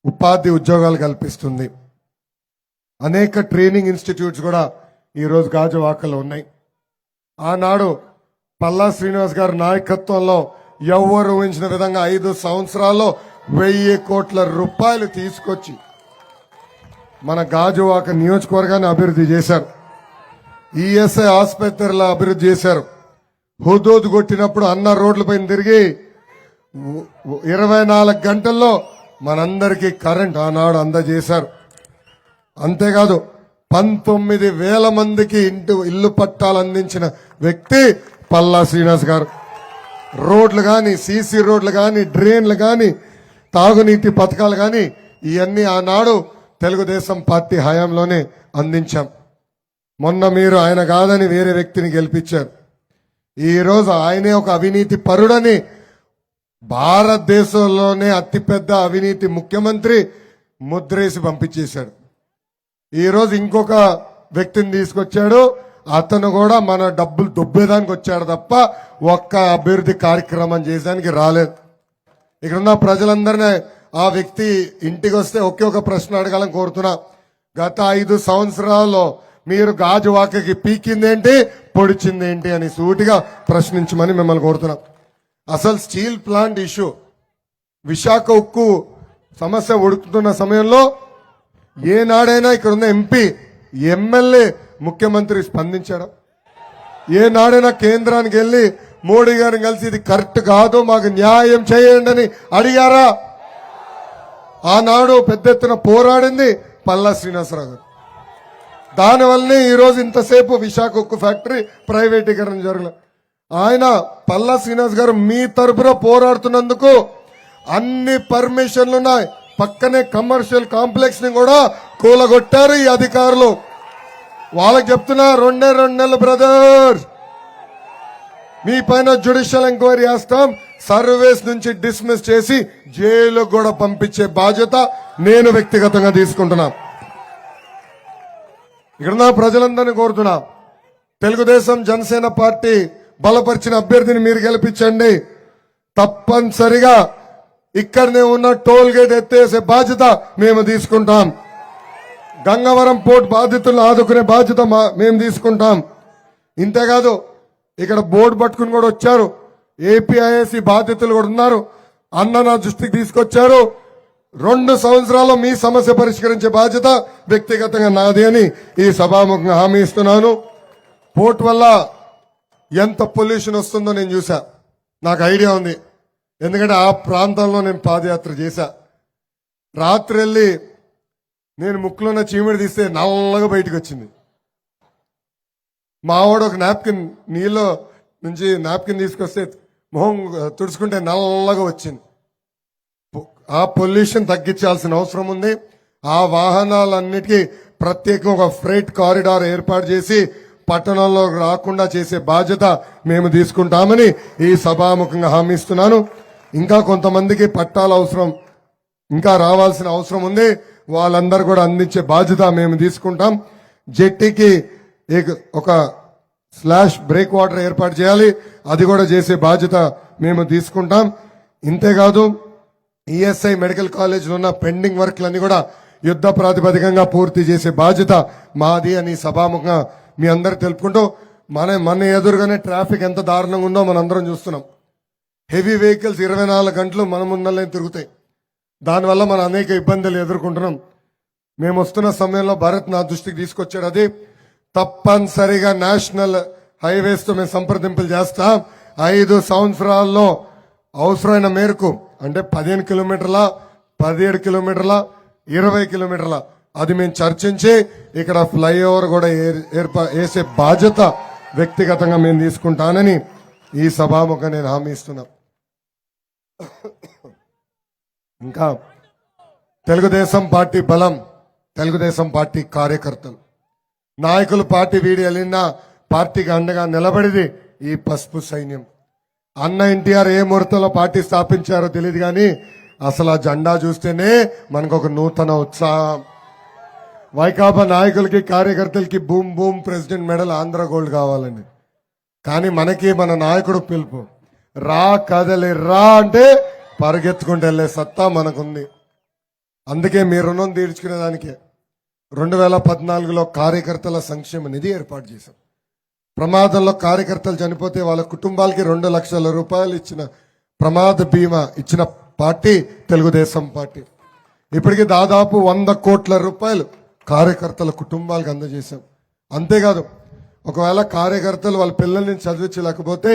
ఉపాధి ఉద్యోగాలు కల్పిస్తుంది. అనేక ట్రైనింగ్ ఇన్స్టిట్యూట్స్ కూడా ఈరోజు గాజువాకలో ఉన్నాయి. ఆనాడు పల్లా శ్రీనివాస్ గారి నాయకత్వంలో ఎవరు ఊహించిన విధంగా 5 సంవత్సరాల్లో 1000 కోట్ల రూపాయలు తీసుకొచ్చి మన గాజువాక నియోజకవర్గాన్ని అభివృద్ధి చేశారు. ఈఎస్ఐ ఆసుపత్రుల అభివృద్ధి చేశారు. హుదూద్ కొట్టినప్పుడు అన్న రోడ్లపైన తిరిగి 24 గంటల్లో మనందరికీ కరెంట్ ఆనాడు అందజేశారు. అంతేకాదు 19,000 మందికి ఇల్లు పట్టాలు అందించిన వ్యక్తి పల్లా శ్రీనివాస్ గారు. రోడ్లు కానీ, సీసీ రోడ్లు కానీ, డ్రైన్లు కానీ, తాగునీటి పథకాలు కానీ ఇవన్నీ ఆనాడు తెలుగుదేశం పార్టీ హయాంలోనే అందించాం. మొన్న మీరు ఆయన కాదని వేరే వ్యక్తిని గెలిపించారు. ఈ రోజు ఆయనే ఒక అవినీతి పరుడని, భారతదేశంలోనే అతిపెద్ద అవినీతి ముఖ్యమంత్రి ముద్రేసి పంపించేశాడు. ఈ రోజు ఇంకొక వ్యక్తిని తీసుకొచ్చాడు. అతను కూడా మన డబ్బులు దొబ్బేదానికి వచ్చాడు తప్ప ఒక్క అభివృద్ధి కార్యక్రమం చేయడానికి రాలేదు. ఇక్కడున్న ప్రజలందరినీ ఆ వ్యక్తి ఇంటికి వస్తే ఒకే ఒక ప్రశ్న అడగాలని కోరుతున్నా. గత 5 సంవత్సరాల్లో మీరు గాజువాకకి పీకిందేంటి, పొడిచిందేంటి అని సూటిగా ప్రశ్నించమని మిమ్మల్ని కోరుతున్నాం. అసలు స్టీల్ ప్లాంట్ ఇష్యూ, విశాఖ ఉక్కు సమస్య ఉడుకుతున్న సమయంలో ఏనాడైనా ఇక్కడ ఉన్న ఎంపీ, ఎమ్మెల్యే, ముఖ్యమంత్రి స్పందించాడా? ఏనాడైనా కేంద్రానికి వెళ్ళి మోడీ గారిని కలిసి ఇది కరెక్ట్ కాదు, మాకు న్యాయం చేయండి అని అడిగారా? ఆనాడు పెద్ద ఎత్తున పోరాడింది పల్లా శ్రీనివాసరావు గారు. దానివల్లనే ఈరోజు ఇంతసేపు విశాఖ ఉక్కు ఫ్యాక్టరీ ప్రైవేటీకరణ జరగలేదు. ఆయన పల్లా శ్రీనివాస్ గారు మీ తరపున పోరాడుతున్నందుకు అన్ని పర్మిషన్లు ఉన్నాయి. పక్కనే కమర్షియల్ కాంప్లెక్స్ ని కూడా కూలగొట్టారు ఈ అధికారులు. వాళ్ళకి చెప్తున్నా, 2 నెలలు బ్రదర్, మీ పైన జ్యుడిషియల్ ఎంక్వైరీ చేస్తాం, సర్వీస్ నుంచి డిస్మిస్ చేసి జైలు కూడా పంపించే బాధ్యత నేను వ్యక్తిగతంగా తీసుకుంటున్నా. ఇక్కడ ప్రజలందరినీ కోరుతున్నా, తెలుగుదేశం జనసేన పార్టీ బలపరిచిన అభ్యర్థిని మీరు గెలిపించండి. తప్పనిసరిగా ఇక్కడనే ఉన్న టోల్ గేట్ ఎత్తేసే బాధ్యత మేము తీసుకుంటాం. గంగవరం పోర్ట్ బాధితులను ఆదుకునే బాధ్యత మేము తీసుకుంటాం. ఇంతేకాదు, ఇక్కడ బోర్డు పట్టుకుని కూడా వచ్చారు, ఏపీఐఏసీ బాధితులు కూడా ఉన్నారు. అన్న నా దృష్టికి తీసుకొచ్చారు. 2 సంవత్సరాల్లో మీ సమస్య పరిష్కరించే బాధ్యత వ్యక్తిగతంగా నాది అని ఈ సభాముఖంగా హామీ ఇస్తున్నాను. పోర్ట్ వల్ల ఎంత పొల్యూషన్ వస్తుందో నేను చూసా, నాకు ఐడియా ఉంది. ఎందుకంటే ఆ ప్రాంతంలో నేను పాదయాత్ర చేశా. రాత్రి వెళ్ళి నేను ముక్కులో ఉన్న చీమిడి తీస్తే నల్లగా బయటకు వచ్చింది. మావాడు ఒక నాప్కిన్, నీళ్ళు నుంచి నాప్కిన్ తీసుకొస్తే మొహం తుడుచుకుంటే నల్లగా వచ్చింది. ఆ పొల్యూషన్ తగ్గించాల్సిన అవసరం ఉంది. ఆ వాహనాలన్నిటికీ ప్రత్యేకంగా ఒక ఫ్రైట్ కారిడార్ ఏర్పాటు చేసి పట్టణంలో రాకుండా చేసే బాధ్యత మేము తీసుకుంటామని ఈ సభాముఖంగా హామీ ఇస్తున్నాను. ఇంకా కొంతమందికి పట్టాల అవసరం, ఇంకా రావాల్సిన అవసరం ఉంది. వాళ్ళందరూ కూడా అందించే బాధ్యత మేము తీసుకుంటాం. జెట్టీకి ఒక స్లాష్ బ్రేక్ వాటర్ ఏర్పాటు చేయాలి, అది కూడా చేసే బాధ్యత మేము తీసుకుంటాం. ఇంతేకాదు, ఈఎస్ఐ మెడికల్ కాలేజీలో ఉన్న పెండింగ్ వర్క్లన్నీ కూడా యుద్ధ ప్రాతిపదికంగా పూర్తి చేసే బాధ్యత మాది అని సభాముఖంగా మీ అందరు తెలుపుకుంటూ, మన ఎదురుగానే ట్రాఫిక్ ఎంత దారుణంగా ఉందో మనందరం చూస్తున్నాం. హెవీ వెహికల్స్ 24 గంటలు మన ముందరనే తిరుగుతాయి. దానివల్ల మనం అనేక ఇబ్బందులు ఎదుర్కొంటున్నాం. మేము వస్తున్న సమయంలో భరత్ నా దృష్టికి తీసుకొచ్చాడు. అది తప్పనిసరిగా నేషనల్ హైవేస్ తో మేము సంప్రదింపులు చేస్తాం. 5 సంవత్సరాల్లో అవసరమైన మేరకు, అంటే 15 కిలోమీటర్ల, 17 కిలోమీటర్ల, 20 కిలోమీటర్ల, అది మేము చర్చించి ఇక్కడ ఫ్లైఓవర్ కూడా వేసే బాధ్యత వ్యక్తిగతంగా మేము తీసుకుంటానని ఈ సభాముఖంగా నేను హామీ ఇస్తున్నా. ఇంకా తెలుగుదేశం పార్టీ బలం, తెలుగుదేశం పార్టీ కార్యకర్తలు, నాయకులు పార్టీ వీడి వెళ్ళినా పార్టీకి అండగా నిలబడిది ఈ పసుపు సైన్యం. అన్న ఎన్టీఆర్ ఏ ముహూర్తంలో పార్టీ స్థాపించారో తెలియదు కానీ అసలు ఆ జెండా చూస్తేనే మనకు ఒక నూతన ఉత్సాహం. వైకాపా నాయకులకి కార్యకర్తలకి boom boom president medal Andhra gold కావాలండి. కానీ మనకి మన నాయకుడు పిలుపు, రా కదలి రా అంటే పరిగెత్తుకుంటూ వెళ్లే సత్తా మనకుంది. అందుకే మీ రుణం తీర్చుకునే దానికే 2014లో కార్యకర్తల సంక్షేమ నిధి ఏర్పాటు చేశాం. ప్రమాదంలో కార్యకర్తలు చనిపోతే వాళ్ళ కుటుంబాలకి 2 లక్షల రూపాయలు ఇచ్చిన ప్రమాద బీమా ఇచ్చిన పార్టీ తెలుగుదేశం పార్టీ. ఇప్పటికీ దాదాపు 100 కోట్ల రూపాయలు కార్యకర్తల కుటుంబాలకు అందజేశాం. అంతేకాదు, ఒకవేళ కార్యకర్తలు వాళ్ళ పిల్లల్ని చదివించలేకపోతే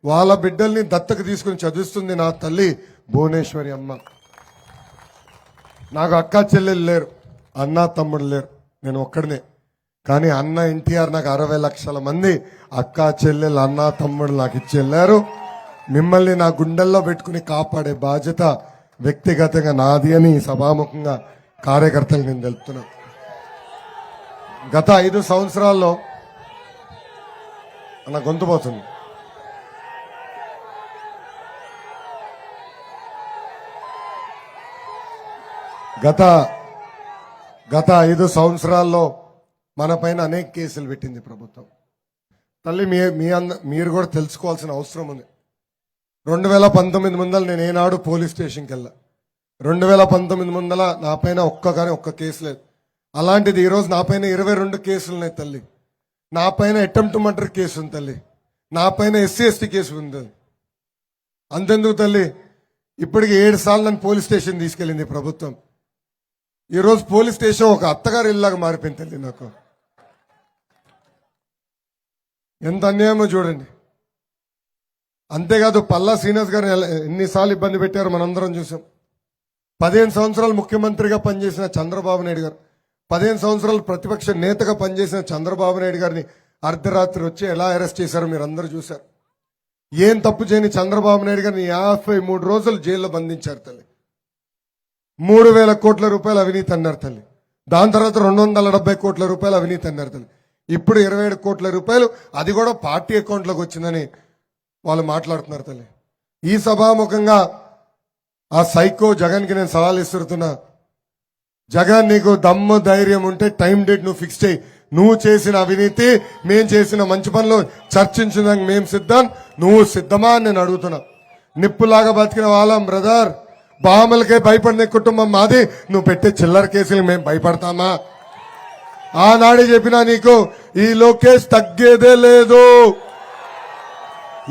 వాళ్ళ బిడ్డల్ని దత్తకు తీసుకుని చదివిస్తుంది నా తల్లి భువనేశ్వరి అమ్మ. నాకు అక్క చెల్లెలు లేరు, అన్న తమ్ముడు లేరు, నేను ఒక్కడనే. కానీ అన్న ఎన్టీఆర్ నాకు 60 లక్షల మంది అక్క చెల్లెలు అన్న తమ్ముడు నాకు ఇచ్చి వెళ్ళారు. మిమ్మల్ని నా గుండెల్లో పెట్టుకుని కాపాడే బాధ్యత వ్యక్తిగతంగా నాది అని సభాముఖంగా కార్యకర్తలు నేను తెలుపుతున్నా. గత 5 సంవత్సరాల్లో అన్న గొంతు పోతుంది. గత 5 సంవత్సరాల్లో మన పైన అనేక కేసులు పెట్టింది ప్రభుత్వం. తల్లి మీరు కూడా తెలుసుకోవాల్సిన అవసరం ఉంది. 2019 ముందర నేను ఏనాడు పోలీస్ స్టేషన్కి వెళ్ళా. 2019 ముందల నా పైన ఒక్క కేసు లేదు. అలాంటిది ఈరోజు నా పైన 22 కేసులు ఉన్నాయి తల్లి. నా పైన అటెంప్ట్ మర్డర్ కేసు ఉంది తల్లి. నా పైన SC/ST కేసు ఉంది. అంతెందుకు తల్లి, ఇప్పటికి 7 సార్లు నన్ను పోలీస్ స్టేషన్ తీసుకెళ్ళింది ప్రభుత్వం. ఈరోజు పోలీస్ స్టేషన్ ఒక అత్తగారి ఇల్లాగా మారిపోయింది తల్లి నాకు. ఎంత అన్యాయమో చూడండి. అంతేకాదు పల్లా శ్రీనివాస్ గారిని ఎన్నిసార్లు ఇబ్బంది పెట్టారో మనందరం చూసాం. 15 సంవత్సరాలు ముఖ్యమంత్రిగా పనిచేసిన చంద్రబాబు నాయుడు గారు, 15 సంవత్సరాలు ప్రతిపక్ష నేతగా పనిచేసిన చంద్రబాబు నాయుడు గారిని అర్ధరాత్రి వచ్చి ఎలా అరెస్ట్ చేశారో మీరు అందరూ చూశారు. ఏం తప్పు చేయని చంద్రబాబు నాయుడు గారిని 53 రోజులు జైల్లో బంధించారు తల్లి. 3,000 కోట్ల రూపాయలు అవినీతి అన్నారు తల్లి. దాని తర్వాత 270 కోట్ల రూపాయలు అవినీతి అన్నారు తల్లి. ఇప్పుడు 27 కోట్ల రూపాయలు, అది కూడా పార్టీ అకౌంట్లోకి వచ్చిందని వాళ్ళు మాట్లాడుతున్నారు తల్లి. ఈ సభాముఖంగా ఆ సైకో జగన్కి నేను సవాల్ ఇస్తున్నా. జగన్, నీకు దమ్ము ధైర్యం ఉంటే టైం డేట్ నువ్వు ఫిక్స్ చేయి. నువ్వు చేసిన అవినీతి, మేం చేసిన మంచి పనులు చర్చించడానికి మేము సిద్ధం. నువ్వు సిద్ధమా అని నేను అడుగుతున్నా. నిప్పులాగా బతికిన వాళ్ళం బ్రదర్. బామలకే భయపడిన కుటుంబం మాది. నువ్వు పెట్టే చిల్లర కేసులు మేము భయపడతామా? ఆనాడే చెప్పినా నీకు, ఈ లోకేష్ తగ్గేదే లేదు.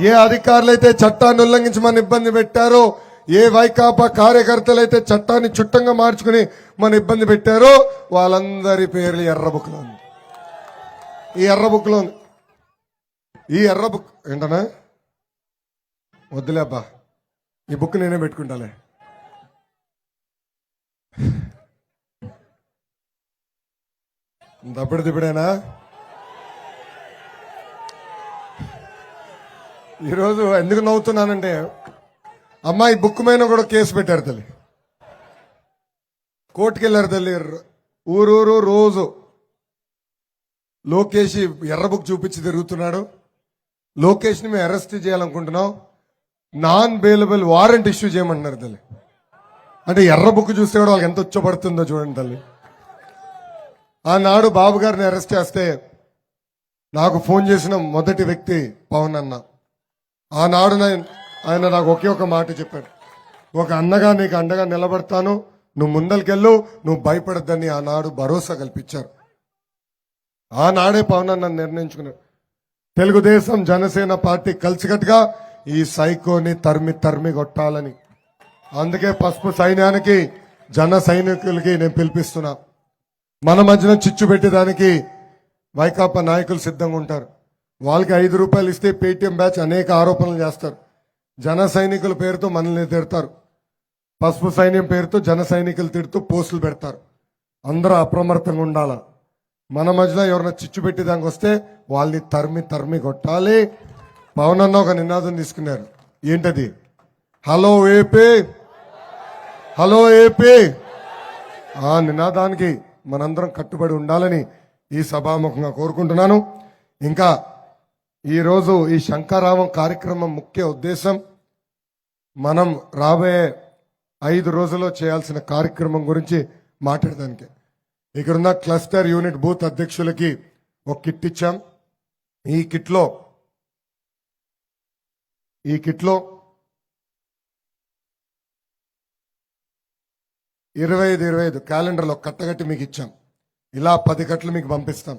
ఏ అధికారులైతే చట్టాన్ని ఉల్లంఘించి మన ఇబ్బంది పెట్టారో, ఏ వైకాపా కార్యకర్తలైతే చట్టాన్ని చుట్టంగా మార్చుకుని మన ఇబ్బంది పెట్టారో వాళ్ళందరి పేర్లు ఎర్ర బుక్లో ఉంది. ఈ ఎర్ర బుక్లో ఉంది. ఈ ఎర్ర బుక్ ఏంటనా? వద్దులే అబ్బా, ఈ బుక్ నేనే పెట్టుకుంటాలే. దప్పుడు దిప్పుడేనా? ఈరోజు ఎందుకు నవ్వుతున్నానంటే, అమ్మా ఈ బుక్ మీద కూడా కేసు పెట్టారు తల్లి. కోర్టుకు వెళ్ళారు తల్లి. ఊరూరు రోజు లోకేష్ ఎర్ర బుక్ చూపించి తిరుగుతున్నాడు. లోకేష్ని మేము అరెస్ట్ చేయాలనుకుంటున్నాం, నాన్ బెయిలబుల్ వారెంట్ ఇష్యూ చేయమంటున్నారు తల్లి. అంటే ఎర్ర బుక్ చూస్తే కూడా వాళ్ళకి ఎంత ఉచ్చబడుతుందో చూడండి తల్లి. ఆనాడు బాబు గారిని అరెస్ట్ చేస్తే నాకు ఫోన్ చేసిన మొదటి వ్యక్తి పవన్ అన్న. ఆనాడు ఆయన నాకు ఒకే ఒక మాట చెప్పాడు, ఒక అన్నగా నీకు అండగా నిలబడతాను, నువ్వు ముందరికెళ్ళు, నువ్వు భయపడద్దని ఆనాడు భరోసా కల్పించారు. ఆనాడే పవన్ అన్న నిర్ణయించుకున్నాడు, తెలుగుదేశం జనసేన పార్టీ కలిసికట్టుగా ఈ సైకోని తరిమి కొట్టాలని. అందుకే పసుపు సైన్యానికి, జన సైనికులకి నేను పిలిపిస్తున్నా. మన మధ్యన చిచ్చు పెట్టేదానికి వైకాపా నాయకులు సిద్ధంగా ఉంటారు. వాళ్ళకి 5 రూపాయలు ఇస్తే పేటీఎం బ్యాచ్ అనేక ఆరోపణలు చేస్తారు. జన సైనికుల పేరుతో మనల్ని తిడతారు. పసుపు సైన్యం పేరుతో జన సైనికులు తిడుతూ పోస్టులు పెడతారు. అందరూ అప్రమత్తంగా ఉండాల. మన మధ్యలో ఎవరైనా చిచ్చు పెట్టేదానికి వస్తే వాళ్ళని తరిమి కొట్టాలి. పవన్ అన్న ఒక నినాదం తీసుకున్నారు. ఏంటది? Hello AP, hello AP. ఆ నినాదానికి మనందరం కట్టుబడి ఉండాలని ఈ సభాముఖంగా కోరుకుంటున్నాను. ఇంకా ఈరోజు ఈ శంకారావం కార్యక్రమం ముఖ్య ఉద్దేశం, మనం రాబోయే 5 రోజుల్లో చేయాల్సిన కార్యక్రమం గురించి మాట్లాడడానికి. ఇక్కడున్న క్లస్టర్ యూనిట్ బూత్ అధ్యక్షులకి ఒక కిట్ ఇచ్చాం. ఈ కిట్లో 25 క్యాలెండర్లో కట్టగట్టి మీకు ఇచ్చాం. ఇలా 10 కట్టలు మీకు పంపిస్తాం.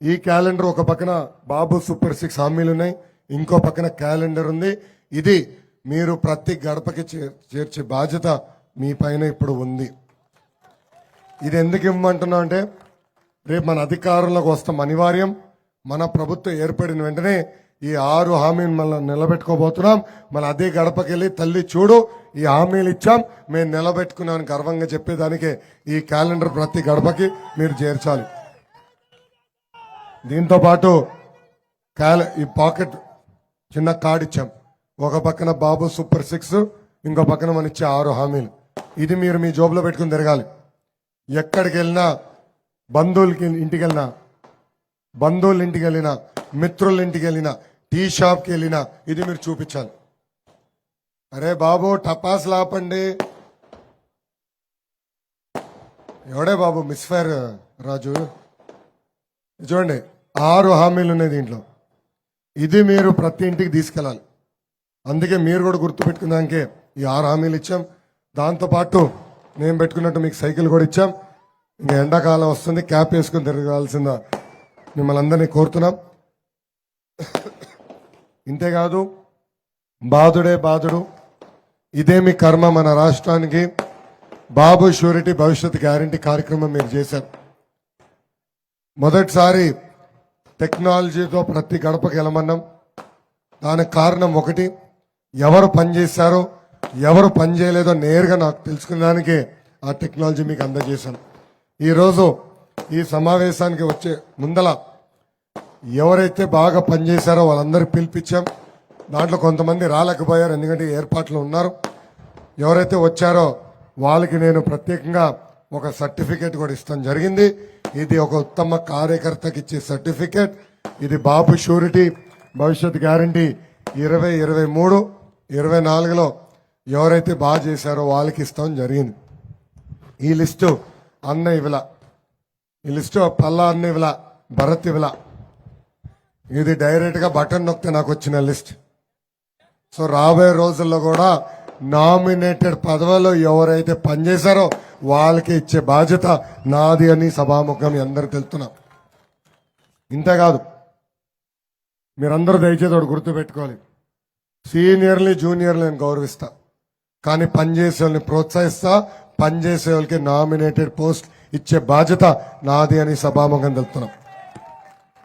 ఈ క్యాలెండర్ ఒక పక్కన బాబు సూపర్ 6 హామీలు ఉన్నాయి, ఇంకో పక్కన క్యాలెండర్ ఉంది. ఇది మీరు ప్రతి గడపకి చేర్చే బాధ్యత మీ పైన ఇప్పుడు ఉంది. ఇది ఎందుకు ఇవ్వమంటున్నాం అంటే, రేపు మన అధికారంలోకి వస్తాం అనివార్యం. మన ప్రభుత్వం ఏర్పడిన వెంటనే ఈ 6 హామీలు మనం నిలబెట్టుకోబోతున్నాం. మన అదే గడపకి వెళ్ళి, తల్లి చూడు ఈ హామీలు ఇచ్చాం, మేము నిలబెట్టుకున్నామని గర్వంగా చెప్పేదానికే ఈ క్యాలెండర్ ప్రతి గడపకి మీరు చేర్చాలి. దీంతో పాటు ఈ పాకెట్ చిన్న కార్డు ఇచ్చాం. ఒక పక్కన బాబు సూపర్ 6, ఇంకో పక్కన మన ఇచ్చే 6 హామీలు. ఇది మీరు మీ జోబులో పెట్టుకుని తిరగాలి. ఎక్కడికి వెళ్ళినా, బంధువుల ఇంటికి వెళ్ళినా, మిత్రుల ఇంటికి వెళ్ళినా, టీ షాప్కి వెళ్ళినా ఇది మీరు చూపించాలి. అరే బాబు టపాస్ లాపండి. ఎవడే బాబు మిస్ఫైర్ రాజు? చూడండి 6 హామీలు ఉన్నాయి దీంట్లో. ఇది మీరు ప్రతి ఇంటికి తీసుకెళ్ళాలి. అందుకే మీరు కూడా గుర్తుపెట్టుకున్నాకే ఈ 6 హామీలు ఇచ్చాం. దాంతోపాటు నేను పెట్టుకున్నట్టు మీకు సైకిల్ కూడా ఇచ్చాం. ఇంకా ఎండాకాలం వస్తుంది, క్యాప్ వేసుకుని తిరగాల్సిందా మిమ్మల్ని అందరినీ కోరుతున్నాం. ఇంతేకాదు, బాధుడే బాధుడు, ఇదే మీ కర్మ. మన రాష్ట్రానికి బాబు షూరిటీ భవిష్యత్ గ్యారంటీ కార్యక్రమం మీరు చేశారు. మొదటిసారి టెక్నాలజీతో ప్రతి గడపకి వెళ్ళమన్నాం. దానికి కారణం ఒకటి, ఎవరు పనిచేశారో ఎవరు పని చేయలేదో నేరుగా నాకు తెలుసుకునేదానికి ఆ టెక్నాలజీ మీకు అందజేశాను. ఈరోజు ఈ సమావేశానికి వచ్చే ముందల ఎవరైతే బాగా పనిచేశారో వాళ్ళందరూ పిలిపించాం. దాంట్లో కొంతమంది రాలేకపోయారు, ఎందుకంటే ఏర్పాట్లు ఉన్నారు. ఎవరైతే వచ్చారో వాళ్ళకి నేను ప్రత్యేకంగా ఒక సర్టిఫికేట్ కూడా ఇస్తాం జరిగింది. ఇది ఒక ఉత్తమ కార్యకర్తకి ఇచ్చే సర్టిఫికేట్. ఇది బాబు షూరిటీ భవిష్యత్ గ్యారంటీ 2023, 24లో ఎవరైతే బాగా చేశారో వాళ్ళకి ఇస్తాం జరిగింది. ఈ లిస్టు అన్న ఇవిలా, ఈ లిస్టు పల్లా అన్న ఇవిలా, భరత్ ఇవిలా. ఇది డైరెక్ట్ గా బటన్ నొక్కితే నాకు వచ్చిన లిస్ట్. సో రాబోయే రోజుల్లో కూడా నామినేటెడ్ పదవుల్లో ఎవరైతే పనిచేశారో వాళ్ళకి ఇచ్చే బాధ్యత నాది అని సభాముఖం మీ అందరూ తెలుస్తున్నాం. ఇంతేకాదు, మీరందరూ దయచేసి ఒకటి గుర్తుపెట్టుకోవాలి, సీనియర్ని జూనియర్ని నేను గౌరవిస్తా, కానీ పనిచేసే వాళ్ళని ప్రోత్సహిస్తా. పనిచేసే వాళ్ళకి నామినేటెడ్ పోస్ట్ ఇచ్చే బాధ్యత నాది అని సభాముఖం తెలుపుతున్నాం.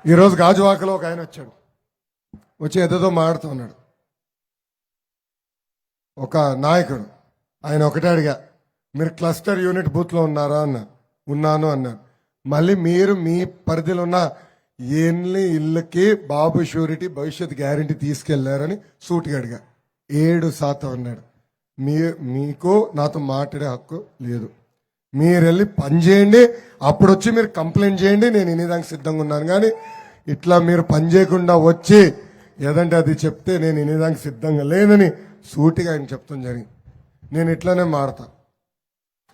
ఈరోజు గాజువాకలో ఒక ఆయన వచ్చాడు, వచ్చి ఏదేదో మాడుతూ ఉన్నాడు. ఒక నాయకుడు, ఆయన ఒకటే అడిగా, మీరు క్లస్టర్ యూనిట్ బూత్లో ఉన్నారా అన్న. ఉన్నాను అన్నారు. మళ్ళీ మీరు మీ పరిధిలో ఉన్న ఎన్ని ఇళ్ళకి బాబు షూరిటీ భవిష్యత్ గ్యారంటీ తీసుకెళ్లారని సూటిగా అడిగా. 7% అన్నాడు. మీకు నాతో మాట్లాడే హక్కు లేదు. మీరు వెళ్ళి పని చేయండి, అప్పుడు వచ్చి మీరు కంప్లైంట్ చేయండి, నేను వినేదానికి సిద్ధంగా ఉన్నాను. కానీ ఇట్లా మీరు పని చేయకుండా వచ్చి ఏదంటే అది చెప్తే నేను వినేదానికి సిద్ధంగా లేనని సూటిగా ఆయన చెప్తాం జరిగింది. నేను ఇట్లానే మాడతా,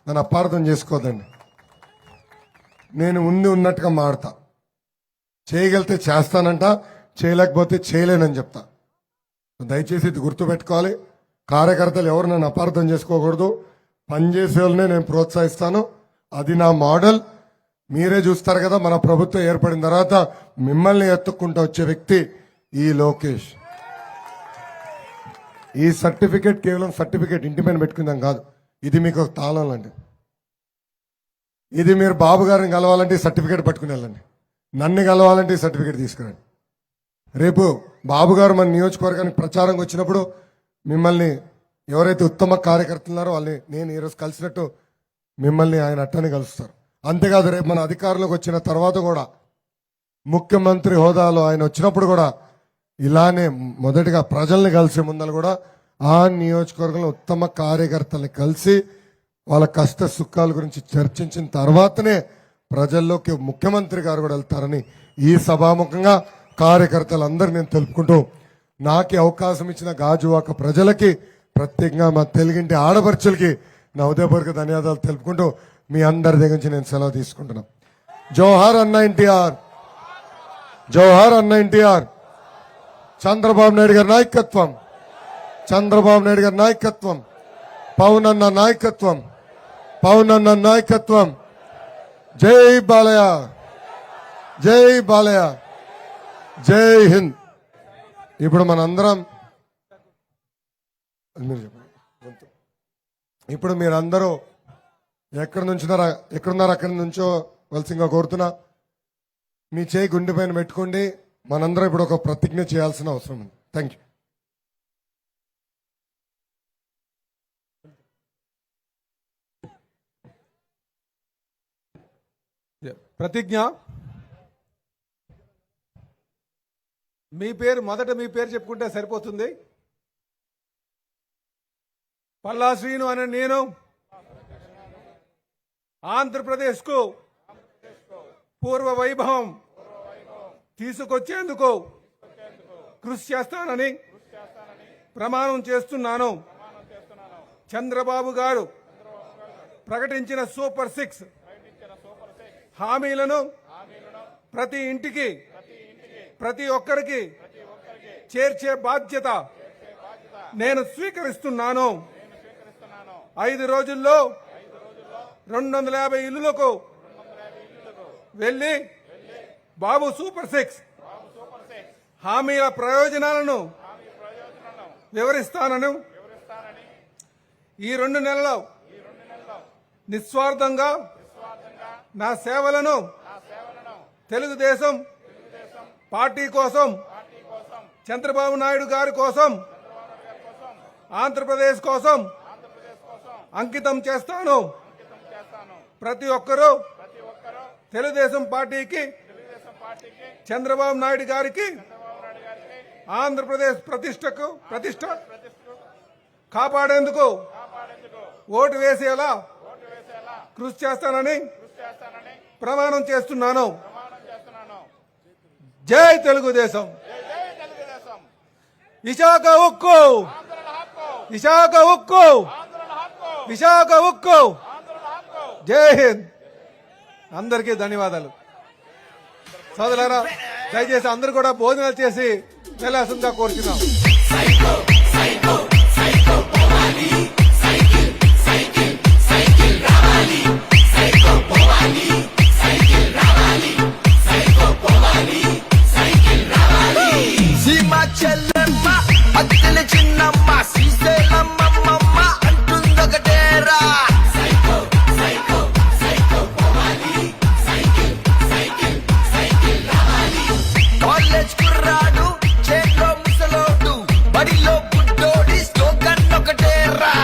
నన్ను అపార్థం చేసుకోదండి. నేను ఉన్నట్టుగా మాడతా. చేయగలిగితే చేస్తానంట, చేయలేకపోతే చేయలేనని చెప్తా. దయచేసి ఇది గుర్తుపెట్టుకోవాలి. కార్యకర్తలు ఎవరు నన్ను అపార్థం చేసుకోకూడదు. పనిచేసే వాళ్ళనే నేను ప్రోత్సహిస్తాను. అది నా మోడల్. మీరే చూస్తారు కదా, మన ప్రభుత్వం ఏర్పడిన తర్వాత మిమ్మల్ని ఎత్తుక్కుంటూ వచ్చే వ్యక్తి ఈ లోకేష్. ఈ సర్టిఫికేట్ కేవలం సర్టిఫికేట్ ఇంటి పైన పెట్టుకుందాం కాదు, ఇది మీకు ఒక తాళం లాంటిది. ఇది మీరు బాబు గారిని కలవాలంటే సర్టిఫికేట్ పట్టుకుని వెళ్ళండి, నన్ను కలవాలంటే సర్టిఫికేట్ తీసుకురండి. రేపు బాబు గారు మన నియోజకవర్గానికి ప్రచారంకి వచ్చినప్పుడు మిమ్మల్ని ఎవరైతే ఉత్తమ కార్యకర్తలు ఉన్నారో వాళ్ళని నేను ఈరోజు కలిసినట్టు మిమ్మల్ని ఆయన అట్టని కలుస్తారు. అంతేకాదు, రేపు మన అధికారంలోకి వచ్చిన తర్వాత కూడా ముఖ్యమంత్రి హోదాలో ఆయన వచ్చినప్పుడు కూడా ఇలానే మొదటిగా ప్రజల్ని కలిసే ముందర కూడా ఆ నియోజకవర్గంలో ఉత్తమ కార్యకర్తల్ని కలిసి వాళ్ళ కష్ట సుఖాల గురించి చర్చించిన తర్వాతనే ప్రజల్లోకి ముఖ్యమంత్రి గారు కూడా వెళ్తారని ఈ సభాముఖంగా కార్యకర్తలందరూ నేను తెలుపుకుంటూ, నాకు అవకాశం ఇచ్చిన గాజువాక ప్రజలకి, ప్రత్యేకంగా మా తెలుగింటి ఆడపడుచులకి నా ఉదయపూర్వక ధన్యవాదాలు తెలుపుకుంటూ మీ అందరి దగ్గర నుంచి నేను సెలవు తీసుకుంటున్నాను. జోహార్ అన్న ఎన్టీఆర్, జోహార్ అన్న ఎన్టీఆర్. చంద్రబాబు నాయుడు గారి నాయకత్వం, చంద్రబాబు నాయుడు గారి నాయకత్వం, పవన్ అన్న నాయకత్వం, పవన్ అన్న నాయకత్వం. జై బాలయ్య, జై బాలయ్య, జై హింద్. ఇప్పుడు మనందరం మీరు చెప్పండి. ఇప్పుడు మీరందరూ ఎక్కడున్నారు అక్కడి నుంచో వలసింగా కోరుతున్నా. మీ చేయి గుండె పైన పెట్టుకోండి. మనందరం ఇప్పుడు ఒక ప్రతిజ్ఞ చేయాల్సిన అవసరం ఉంది. Thank you. ప్రతిజ్ఞ. మీ పేరు మొదట మీ పేరు చెప్పుకుంటే సరిపోతుంది. పల్లా శ్రీను అనే నేను ఆంధ్రప్రదేశ్కు పూర్వ వైభవం తీసుకొచ్చేందుకు కృషి చేస్తానని ప్రమాణం చేస్తున్నాను. చంద్రబాబు గారు ప్రకటించిన సూపర్ 6 హామీలను ప్రతి ఇంటికి, ప్రతి ఒక్కరికి చేర్చే బాధ్యత నేను స్వీకరిస్తున్నాను. 5 రోజుల్లో 250 ఇళ్లకు వెళ్లి బాబు సూపర్ 6 హామీల ప్రయోజనాలను వివరిస్తానని ఈ 2 నెలల్లో నిస్వార్థంగా నా సేవలను తెలుగుదేశం పార్టీ కోసం, చంద్రబాబు నాయుడు గారి కోసం, ఆంధ్రప్రదేశ్ కోసం అంకితం చేస్తాను. ప్రతి ఒక్కరూ తెలుగుదేశం పార్టీకి, చంద్రబాబు నాయుడు గారికి, ఆంధ్రప్రదేశ్ ప్రతిష్ట కాపాడేందుకు ఓటు వేసేలా కృషి చేస్తానని ప్రమాణం చేస్తున్నాను. జై తెలుగుదేశం. విశాఖ ఉక్కు, విశాఖ ఉక్కు, విశాఖ ఉక్కు. జై హింద్. అందరికీ ధన్యవాదాలు. సోదరులారా, దయచేసి అందరూ కూడా భోజనాలు చేసి వెళ్ళాల్సిందిగా కోరుతున్నాం. సీమ చెల్లెమ్మ అత్తెల చిన్నమ్మ శ్రీశైలమ్మమ్మ అంటుందొకటేరా. కాలేజ్ కుర్రాడు, చేతిలో ముసలోడు, బడిలో బుడ్డోడి స్లోగన్ ఒకటేరా.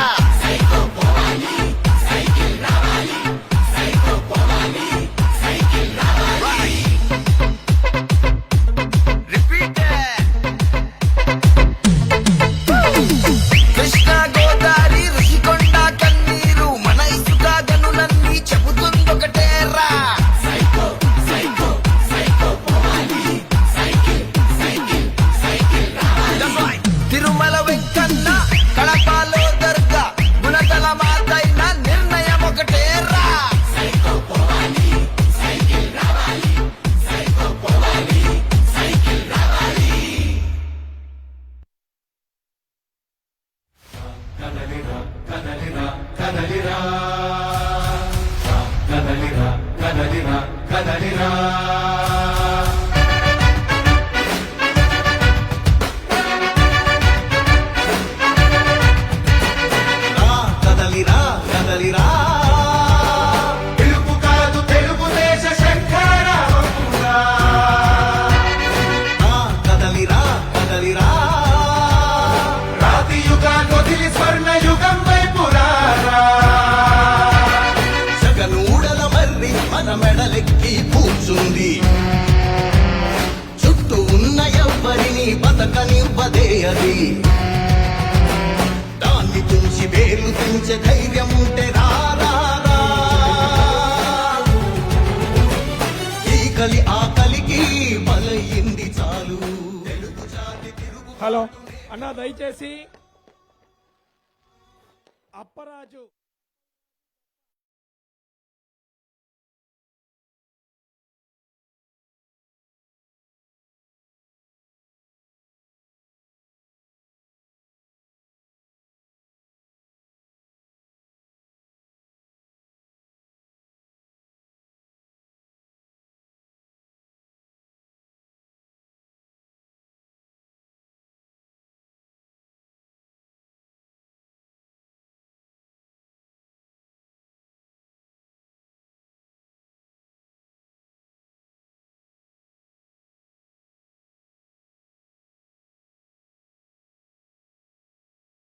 కృష్ణా గోదావరి ఋషికొండ కన్నీరు మన ఇసుక గనులన్నీ చెబుతుందొకటేరా. తిరుమల వెంకన్న, కడపలో దర్గా, గుణదల మాతైన నిర్ణయం ఒకటేరా. కదలిరా కదలిరా, తెలుగు కాదు తెలుగుదేశ శంకరావంగా. కదలిరా కదలిరా, రాతి యుగాన్ని వదిలి స్వర్ణ యుగం వైపు రారా. జగనూడల మర్రి మన మెడలెక్కి కూర్చుంది. చుట్టూ ఉన్న ఎవ్వరిని బతకనివ్వదే అది. దాన్ని తుంచి వేలు తుంచే ధైర్యం ఉంటే రారా. ఈ కలి ఆకలికి బలయింది చాలు. తెలుగు జాతి తిరుగు హలో అన్న, దయచేసి అప్పరాజు